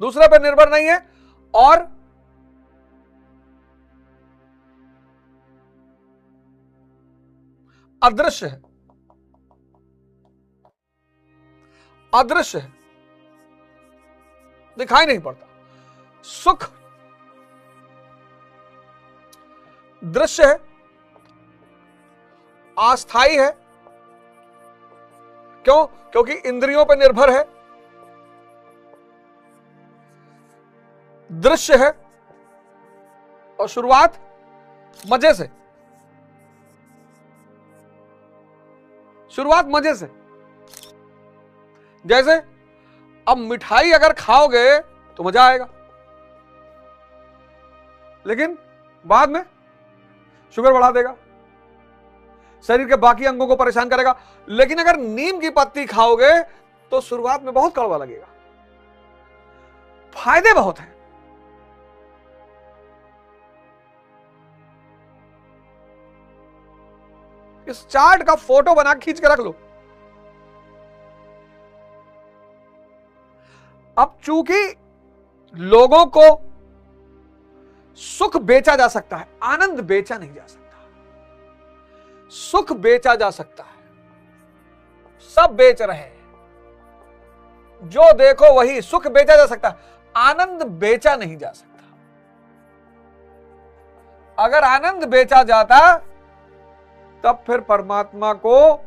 दूसरे पर निर्भर नहीं है, और अदृश्य है। अदृश्य है, दिखाई नहीं पड़ता। सुख दृश्य है, अस्थाई है। क्यों? क्योंकि इंद्रियों पर निर्भर है, दृश्य है, और शुरुआत मजे से, शुरुआत मजे से। जैसे अब मिठाई अगर खाओगे तो मजा आएगा, लेकिन बाद में शुगर बढ़ा देगा, शरीर के बाकी अंगों को परेशान करेगा। लेकिन अगर नीम की पत्ती खाओगे तो शुरुआत में बहुत कड़वा लगेगा, फायदे बहुत हैं। इस चार्ट का फोटो बना खींच के रख लो। अब चूंकि लोगों को सुख बेचा जा सकता है, आनंद बेचा नहीं जा सकता। सुख बेचा जा सकता है, सब बेच रहे हैं, जो देखो वही। सुख बेचा जा सकता है, आनंद बेचा नहीं जा सकता। अगर आनंद बेचा जाता तब फिर परमात्मा को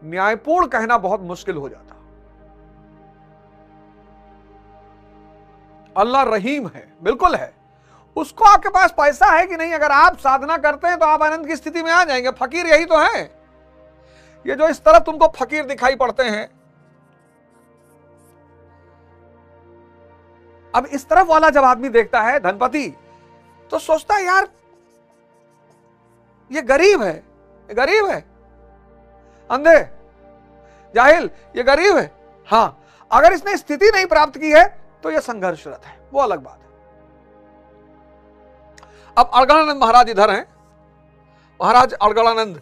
न्यायपूर्ण कहना बहुत मुश्किल हो जाता। अल्लाह रहीम है, बिल्कुल है। उसको आपके पास पैसा है कि नहीं, अगर आप साधना करते हैं तो आप आनंद की स्थिति में आ जाएंगे। फकीर यही तो है। ये जो इस तरफ तुमको फकीर दिखाई पड़ते हैं, अब इस तरफ वाला जब आदमी देखता है धनपति तो सोचता है यार ये गरीब है, ये गरीब है, अंधे, जाहिल, ये गरीब है। हां, अगर इसने स्थिति नहीं प्राप्त की है तो यह संघर्षरत है, वो अलग बात है। अब अड़गड़ानंद महाराज इधर हैं, महाराज अड़गड़ानंद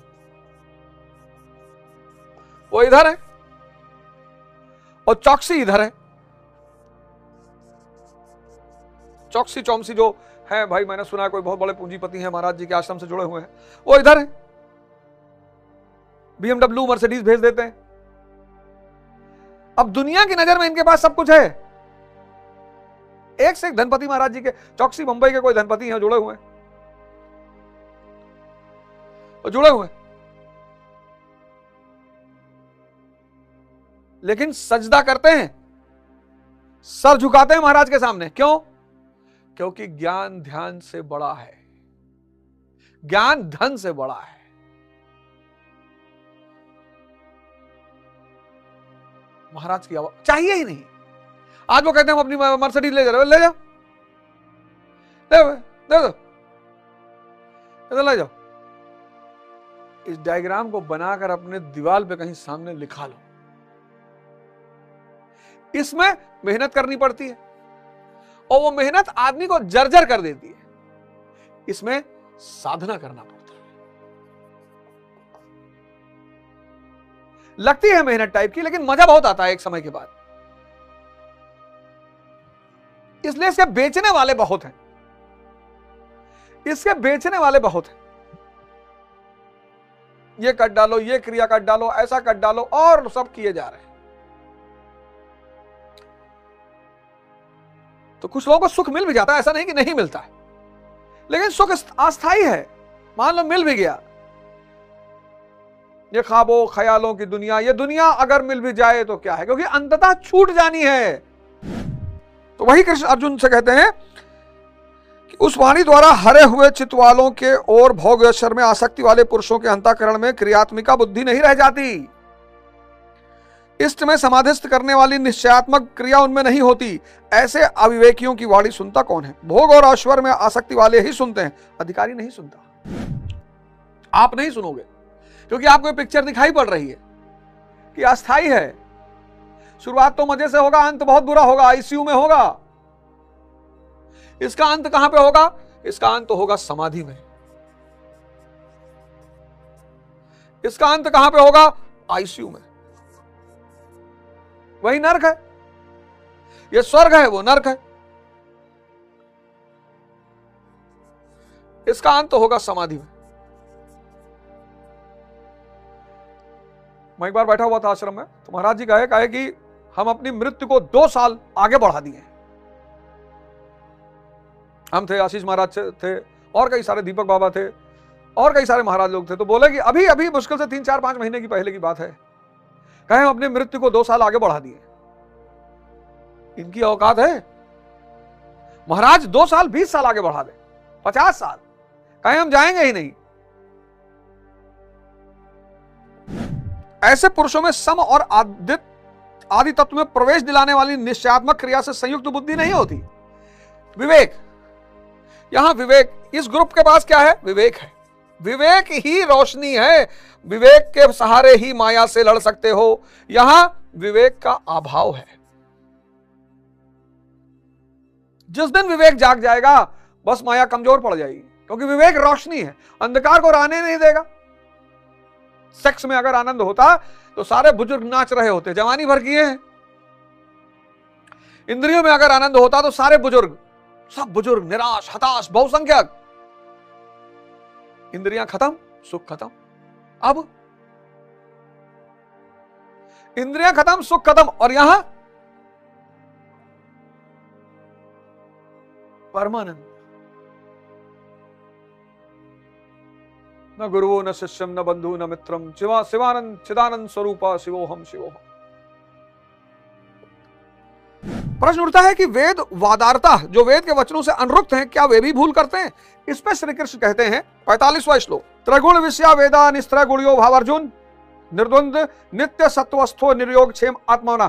वो इधर है और चौकसी इधर है। चौकसी चौमसी जो है भाई, मैंने सुना कोई बहुत बड़े पूंजीपति हैं, महाराज जी के आश्रम से जुड़े हुए हैं, वो इधर है। BMW मर्सिडीज भेज देते हैं। अब दुनिया की नजर में इनके पास सब कुछ है। एक से एक धनपति महाराज जी के, चौकसी मुंबई के कोई धनपति हैं जुड़े हुए हैं, जुड़े हुए। लेकिन सजदा करते हैं, सर झुकाते हैं महाराज के सामने। क्यों? क्योंकि ज्ञान ध्यान से बड़ा है, ज्ञान धन से बड़ा है। महाराज की आवाज चाहिए ही नहीं। आज वो कहते हैं हम अपनी मर्सिडीज ले जाओ, ले जाओ, दे दो, ले जाओ। इस डायग्राम को बनाकर अपने दीवार पे कहीं सामने लिखा लो। इसमें मेहनत करनी पड़ती है और वो मेहनत आदमी को जर्जर कर देती है। इसमें साधना करना पड़ता है। लगती है मेहनत टाइप की, लेकिन मजा बहुत आता है एक समय के बाद। इसलिए इसके बेचने वाले बहुत हैं, इसके बेचने वाले बहुत हैं। ये कट डालो, ये क्रिया कट डालो, ऐसा कट डालो, और सब किए जा रहे हैं। तो कुछ लोगों को सुख मिल भी जाता है, ऐसा नहीं कि नहीं मिलता है, लेकिन सुख अस्थाई है। मान लो मिल भी गया, ये ख्वाबों ख्यालों की दुनिया, ये दुनिया अगर मिल भी जाए तो क्या है, क्योंकि अंततः छूट जानी है। तो वही कृष्ण अर्जुन से कहते हैं कि उस वाणी द्वारा हरे हुए चित्त वालों के और भोग ऐश्वर्य में आसक्ति वाले पुरुषों के अंतःकरण में क्रियात्मिका बुद्धि नहीं रह जाती। इष्ट में समाधिस्थ करने वाली निश्चयात्मक क्रिया उनमें नहीं होती। ऐसे अविवेकियों की वाणी सुनता कौन है? भोग और ऐश्वर्य में आसक्ति वाले ही सुनते हैं, अधिकारी नहीं सुनता। आप नहीं सुनोगे क्योंकि आपको पिक्चर दिखाई पड़ रही है कि अस्थाई है। शुरुआत तो मजे से होगा, अंत बहुत बुरा होगा, आईसीयू में होगा। इसका अंत कहां पे होगा? इसका अंत होगा समाधि में। इसका अंत कहां पे होगा? आईसीयू में। वही नर्क है। ये स्वर्ग है, वो नर्क है। इसका अंत होगा समाधि में। मैं एक बार बैठा हुआ था आश्रम में, तो महाराज जी कहे कि हम अपनी मृत्यु को 2 साल आगे बढ़ा दिए। हम थे, आशीष महाराज थे, और कई सारे दीपक बाबा थे, और कई सारे महाराज लोग थे। तो बोले कि अभी अभी मुश्किल से 3-4-5 महीने की पहले की बात है, कहे हम अपनी मृत्यु को 2 साल आगे बढ़ा दिए। इनकी औकात है? महाराज 2 साल 20 साल आगे बढ़ा दे, 50 साल, कहे हम जाएंगे ही नहीं। ऐसे पुरुषों में सम और आदि तत्व में प्रवेश दिलाने वाली निश्चयात्मक क्रिया से संयुक्त बुद्धि नहीं होती। विवेक, यहां विवेक, इस ग्रुप के पास क्या है? विवेक है। विवेक ही रोशनी है, विवेक के सहारे ही माया से लड़ सकते हो। यहां विवेक का अभाव है। जिस दिन विवेक जाग जाएगा बस माया कमजोर पड़ जाएगी, क्योंकि विवेक रोशनी है, अंधकार को रहने नहीं देगा। सेक्स में अगर आनंद होता तो सारे बुजुर्ग नाच रहे होते, जवानी भर किए हैं। इंद्रियों में अगर आनंद होता तो सारे बुजुर्ग, सब बुजुर्ग निराश, हताश, बहुसंख्यक। इंद्रियां खत्म, सुख खत्म। अब इंद्रियां खत्म, सुख खत्म, और यहां परमानंद। न गुरुवो न शिष्यम न बंधु न मित्रम, शिवानंद चिदानंद स्वरूपा शिवोहम शिवोहम। प्रश्न उठता है कि वेद वादारता, जो वेद के वचनों से अनुरुक्त हैं, क्या वे भी भूल करते हैं? इस पर श्री कृष्ण कहते हैं, 45वां श्लोक, त्रिगुण विषया वेदा निस्त्रय गुणयो भाव अर्जुन, निर्द्वंद नित्य सत्वस्थो निर्योग क्षेम आत्मना।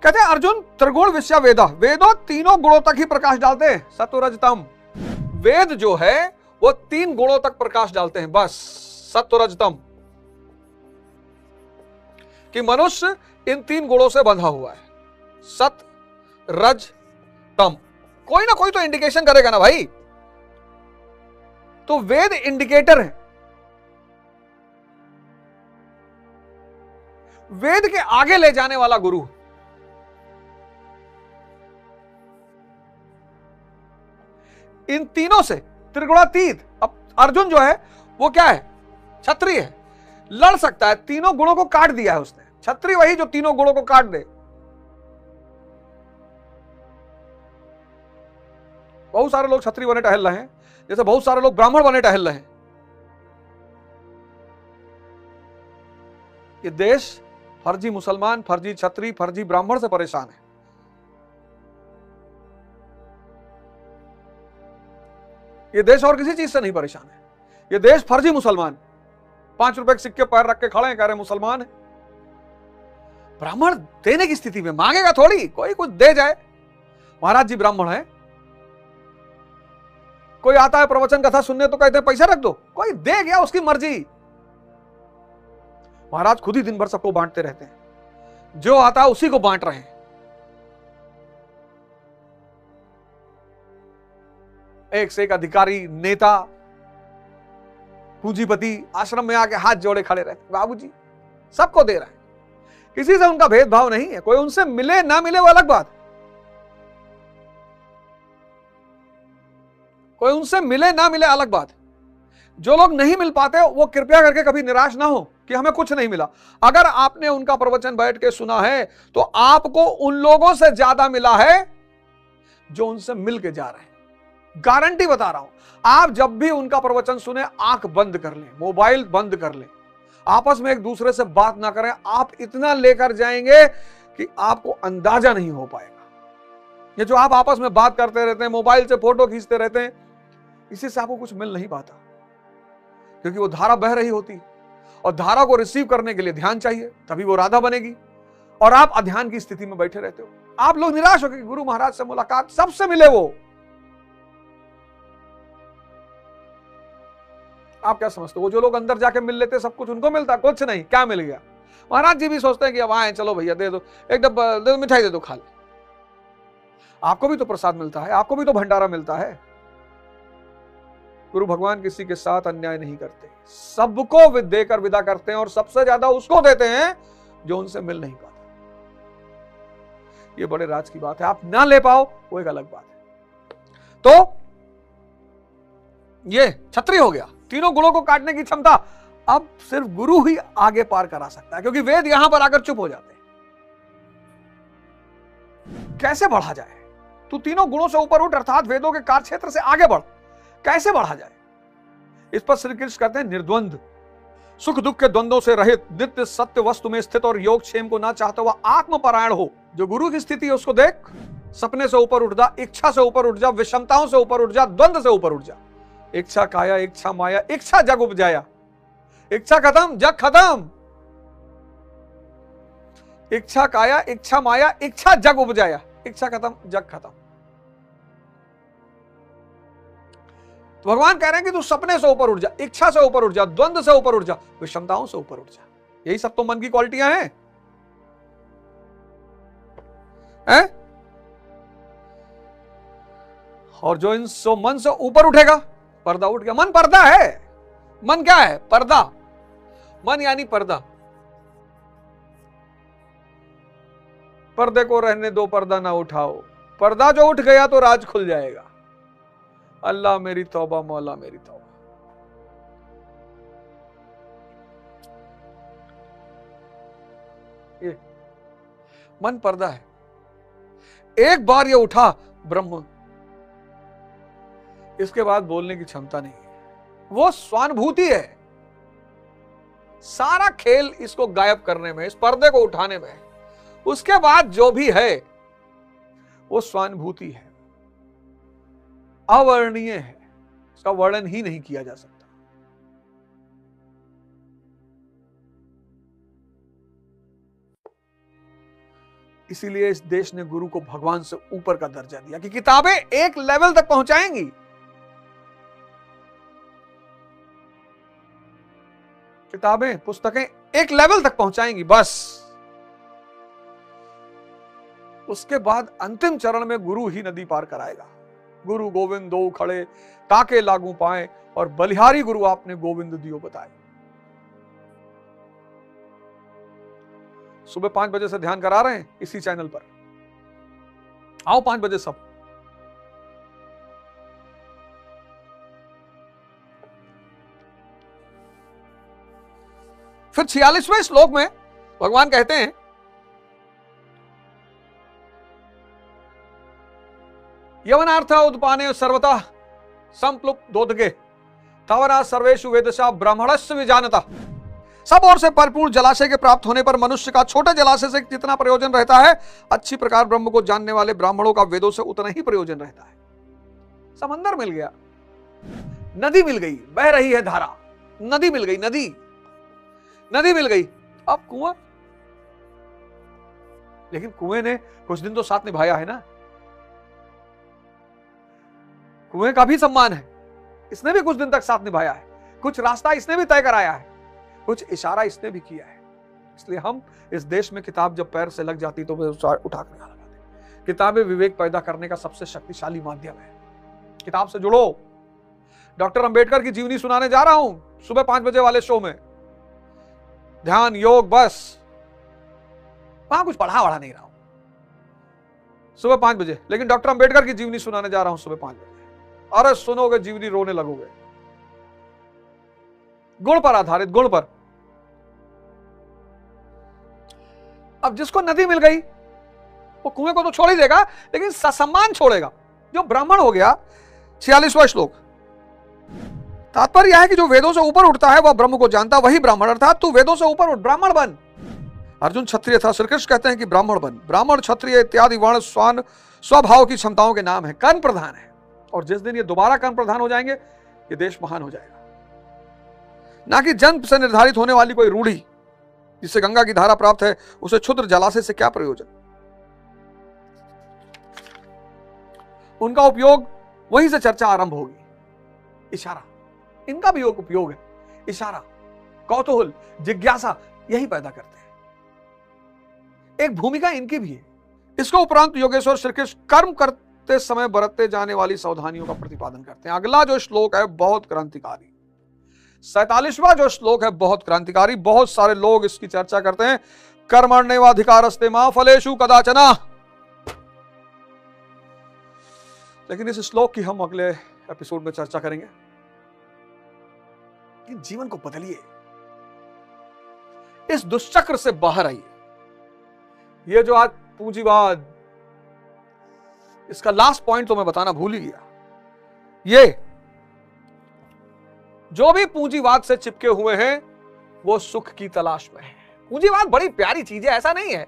कहते हैं अर्जुन, त्रिगुण विषया वेदा, वेदों तीनों गुणों तक ही प्रकाश डालते हैं, सत्व रज तम। वेद जो है वो 3 गुणों तक प्रकाश डालते हैं, बस सत्व रज तम। कि मनुष्य इन 3 गुणों से बंधा हुआ है, सत रज तम। कोई ना कोई तो इंडिकेशन करेगा ना भाई। तो वेद इंडिकेटर है। वेद के आगे ले जाने वाला गुरु। इन तीनों से त्रिगुणातीत। अब अर्जुन जो है वो क्या है? क्षत्रिय है, लड़ सकता है, तीनों गुणों को काट दिया है उसने। क्षत्रिय वही जो तीनों गुणों को काट दे। बहुत सारे लोग क्षत्रिय बने टहल रहे हैं, जैसे बहुत सारे लोग ब्राह्मण बने टहल रहे हैं। ये देश फर्जी मुसलमान, फर्जी क्षत्रिय, फर्जी ब्राह्मण से परेशान है। ये देश और किसी चीज से नहीं परेशान है। ये देश फर्जी मुसलमान, 5 रुपए के सिक्के पैर रख के खड़े हैं, कह रहे मुसलमान है। ब्राह्मण देने की स्थिति में, मांगेगा थोड़ी, कोई कुछ दे जाए। महाराज जी ब्राह्मण है, कोई आता है प्रवचन कथा सुनने तो कहते हैं पैसा रख दो, कोई दे गया उसकी मर्जी। महाराज खुद ही दिन भर सबको बांटते रहते हैं, जो आता है उसी को बांट रहे हैं। एक से एक अधिकारी, नेता, पूंजीपति आश्रम में आके हाथ जोड़े खड़े रहते, बाबूजी सबको दे रहे हैं, किसी से उनका भेदभाव नहीं है। कोई उनसे मिले ना मिले वो अलग बात, कोई उनसे मिले ना मिले अलग बात। जो लोग नहीं मिल पाते वो कृपया करके कभी निराश ना हो कि हमें कुछ नहीं मिला। अगर आपने उनका प्रवचन बैठ के सुना है तो आपको उन लोगों से ज्यादा मिला है जो उनसे मिल के जा रहे हैं। गारंटी बता रहा हूं, आप जब भी उनका प्रवचन सुने आंख बंद कर लें, मोबाइल बंद कर लें, आपस में एक दूसरे से बात ना करें। आप इतना लेकर जाएंगे कि आपको अंदाजा नहीं हो पाएगा। ये जो आप आपस में बात करते रहते हैं, मोबाइल से फोटो खींचते रहते हैं, इसी से आपको कुछ मिल नहीं पाता, क्योंकि वो धारा बह रही होती और धारा को रिसीव करने के लिए ध्यान चाहिए, तभी वो राधा बनेगी। और आप अध्यान की स्थिति में बैठे रहते हो। आप लोग निराश हो गए, गुरु महाराज से मुलाकात, सबसे मिले वो। आप क्या समझते हो, वो जो लोग अंदर जाके मिल लेते सब कुछ उनको मिलता? कुछ नहीं। क्या मिल गया? महाराज जी भी सोचते हैं कि अब आए, चलो भैया दे दो, एक डब्बा दे दो, मिठाई दे दो, खा ले। आपको भी तो प्रसाद मिलता है, आपको भी तो भंडारा मिलता है। गुरु भगवान किसी के साथ अन्याय नहीं करते, सबको देकर विदा करते हैं, और सबसे ज्यादा उसको देते हैं जो उनसे मिल नहीं पाता। ये बड़े राज की बात है। आप ना ले पाओ वो एक अलग बात है। तो ये क्षत्रिय हो गया, तीनों गुणों को काटने की क्षमता। अब सिर्फ गुरु ही आगे पार करा सकता है, क्योंकि वेद यहां पर आकर चुप हो जाते हैं। कैसे बढ़ा जाए? तू तीनों गुणों से ऊपर उठ, अर्थात वेदों के कार्य क्षेत्र से आगे बढ़। कैसे बढ़ा जाए? इस पर श्री कृष्ण कहते हैं, निर्द्वंद, सुख दुख के द्वंद्वों से रहित, नित्य सत्य वस्तु में स्थित और योग क्षेम को ना चाहते हुआ आत्मपरायण हो। जो गुरु की स्थिति है उसको देख, सपने से ऊपर उठ जा, इच्छा से ऊपर उठ जा, विषमताओं से ऊपर उठ जा, द्वंद्व से ऊपर उठ जा। इच्छा काया, इच्छा माया, इच्छा जग उपजाया। इच्छा खत्म, जग खत्म। इच्छा काया, इच्छा माया, इच्छा जग उपजाया। इच्छा खत्म, जग खत्म। तो भगवान कह रहे हैं कि तू सपने से ऊपर उठ जा, इच्छा से ऊपर उठ जा, द्वंद्व से ऊपर उठ जा, विषमताओं से ऊपर उठ जा। यही सब तो मन की क्वालिटियां हैं, हैं? और जो इन सो मन से ऊपर उठेगा, पर्दा उठ गया। मन पर्दा है। मन क्या है? पर्दा। मन यानी पर्दा। पर्दे को रहने दो, पर्दा ना उठाओ। पर्दा जो उठ गया तो राज खुल जाएगा। अल्लाह मेरी तौबा, मौला मेरी तौबा। ये मन पर्दा है। एक बार ये उठा ब्रह्म, इसके बाद बोलने की क्षमता नहीं है। वो स्वानुभूति है। सारा खेल इसको गायब करने में, इस पर्दे को उठाने में। उसके बाद जो भी है वो स्वानुभूति है, अवर्णनीय है, इसका वर्णन ही नहीं किया जा सकता। इसीलिए इस देश ने गुरु को भगवान से ऊपर का दर्जा दिया कि किताबें एक लेवल तक पहुंचाएंगी। किताबें, पुस्तकें एक लेवल तक पहुंचाएंगी, बस। उसके बाद अंतिम चरण में गुरु ही नदी पार कराएगा। गुरु गोविंद दो खड़े ताके लागू पाए, और बलिहारी गुरु आपने गोविंद दियो बताए। सुबह 5 बजे से ध्यान करा रहे हैं इसी चैनल पर। आओ 5 बजे सब। फिर 46वें श्लोक में भगवान कहते हैं, यवनार्थ उत्पाने सर्वता संप्लुप्त दोदगे तवरा सर्वेषु वेदशा ब्राह्मणस्य विजानता। सब ओर से परिपूर्ण जलाशय के प्राप्त होने पर मनुष्य का छोटे जलाशय से जितना प्रयोजन रहता है, अच्छी प्रकार ब्रह्म को जानने वाले ब्राह्मणों का वेदों से उतना ही प्रयोजन रहता है। समंदर मिल गया, नदी मिल गई, बह रही है धारा। नदी मिल गई, नदी मिल गई। अब कुआं, लेकिन कुएं ने कुछ दिन तो साथ निभाया है ना। कुएं का भी सम्मान है, इसने भी कुछ दिन तक साथ निभाया है। कुछ रास्ता इसने भी तय कराया है, कुछ इशारा इसने भी किया है। इसलिए हम इस देश में किताब जब पैर से लग जाती तो उठा कर यहाँ लगाते। किताबें विवेक पैदा करने का सबसे शक्तिशाली माध्यम है। किताब से जुड़ो। डॉक्टर अंबेडकर की जीवनी सुनाने जा रहा हूं सुबह 5 बजे वाले शो में। ध्यान, योग, बस। वहां कुछ पढ़ा नहीं रहा हूं सुबह 5 बजे, लेकिन डॉक्टर अंबेडकर की जीवनी सुनाने जा रहा हूं सुबह 5 बजे। अरे सुनोगे जीवनी, रोने लगोगे। गुण पर आधारित, गुण पर। अब जिसको नदी मिल गई वो कुएं को तो छोड़ ही देगा, लेकिन ससम्मान छोड़ेगा। जो ब्राह्मण हो गया, 46वां श्लोक। तात्पर्य यह है कि जो वेदों से ऊपर उठता है वह ब्रह्म को जानता, वही ब्राह्मण। अर्थात तू वेदों से ऊपर उठ, ब्राह्मण बन। अर्जुन क्षत्रिय था, श्री कृष्ण कहते हैं कि ब्राह्मण बन। ब्राह्मण, क्षत्रिय इत्यादि वर्ण स्वभाव की क्षमताओं के नाम है, कर्म प्रधान है। और जिस दिन ये दोबारा कर्म प्रधान हो जाएंगे, ये देश महान हो जाएगा। ना कि जन्म से निर्धारित होने वाली कोई रूढ़ी, जिससे गंगा की धारा प्राप्त है, उसे क्षुद्र जलाशय से क्या प्रयोजन। उनका उपयोग, वहीं से चर्चा आरंभ होगी। इशारा, इनका भी उपयोग है। इशारा, कौतूहल, जिज्ञासा, यही पैदा करते हैं। एक भूमिका इनकी भी है। इसके उपरांत योगेश्वर श्री कृष्ण कर्म करते समय बरतते जाने वाली सावधानियों का प्रतिपादन करते हैं। अगला जो श्लोक है बहुत क्रांतिकारी, 47वां जो श्लोक है बहुत क्रांतिकारी। बहुत सारे लोग इसकी चर्चा करते हैं। कर्मण्येवाधिकारस्ते मा फलेषु कदाचन। लेकिन इस श्लोक की हम अगले एपिसोड में चर्चा करेंगे। जीवन को बदलिए, इस दुष्चक्र से बाहर आइए। ये जो आज पूंजीवाद, इसका लास्ट पॉइंट तो मैं बताना भूल ही गया। ये जो भी पूंजीवाद से चिपके हुए हैं वो सुख की तलाश में है। पूंजीवाद बड़ी प्यारी चीज है, ऐसा नहीं है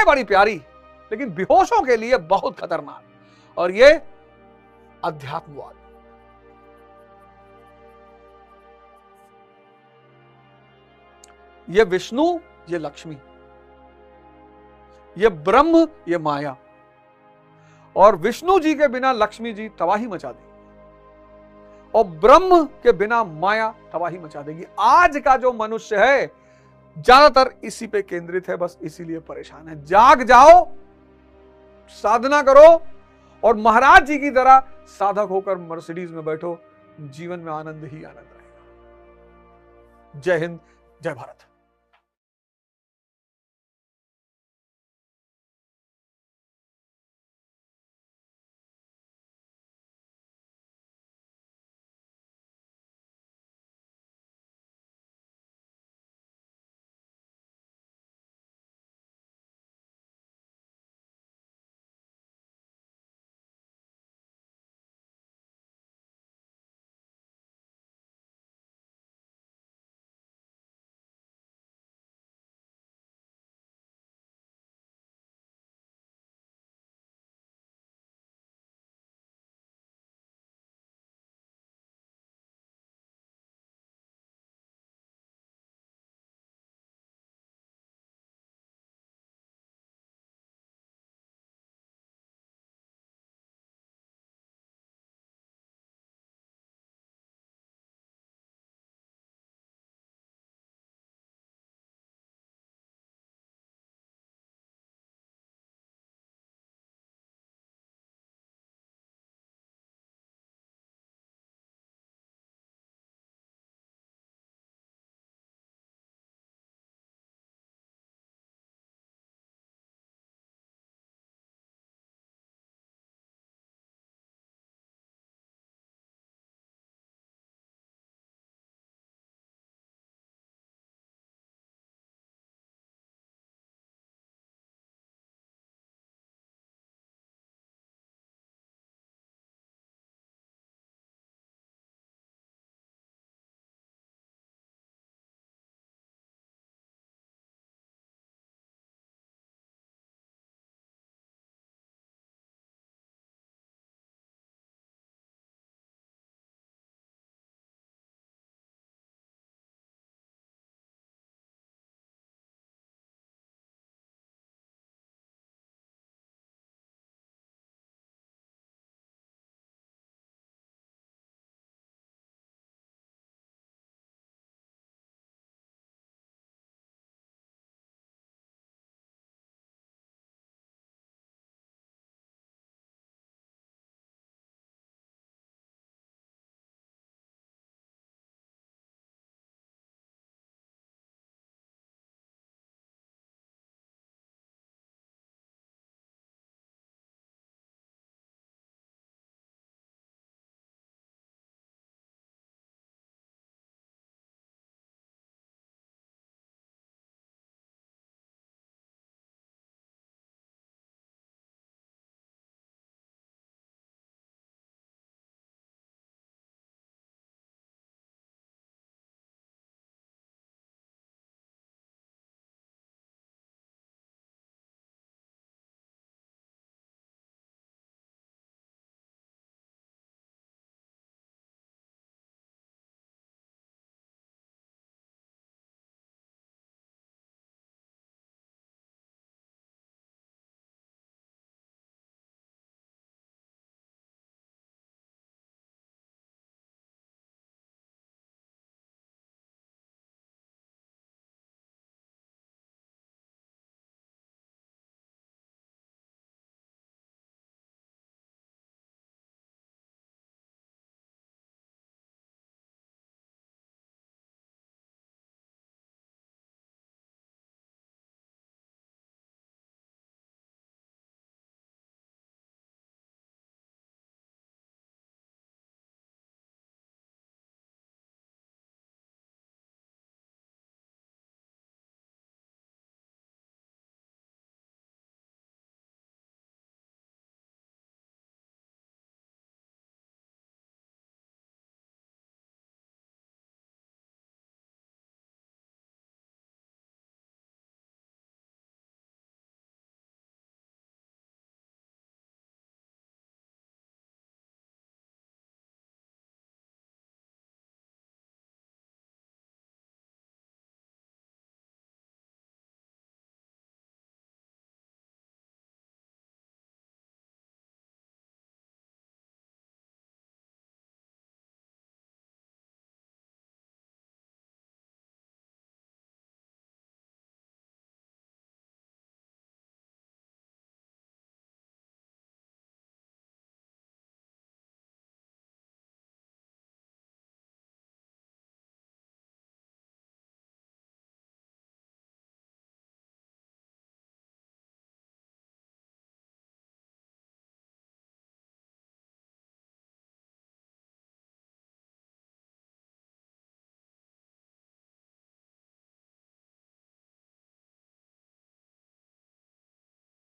बड़ी प्यारी, लेकिन बेहोशों के लिए बहुत खतरनाक। और ये अध्यात्मवाद, ये विष्णु, ये लक्ष्मी, ये ब्रह्म, ये माया। और विष्णु जी के बिना लक्ष्मी जी तबाही मचा देगी, और ब्रह्म के बिना माया तबाही मचा देगी। आज का जो मनुष्य है ज्यादातर इसी पे केंद्रित है, बस इसीलिए परेशान है। जाग जाओ, साधना करो, और महाराज जी की तरह साधक होकर मर्सिडीज में बैठो, जीवन में आनंद ही आनंद रहेगा। जय हिंद, जय भारत।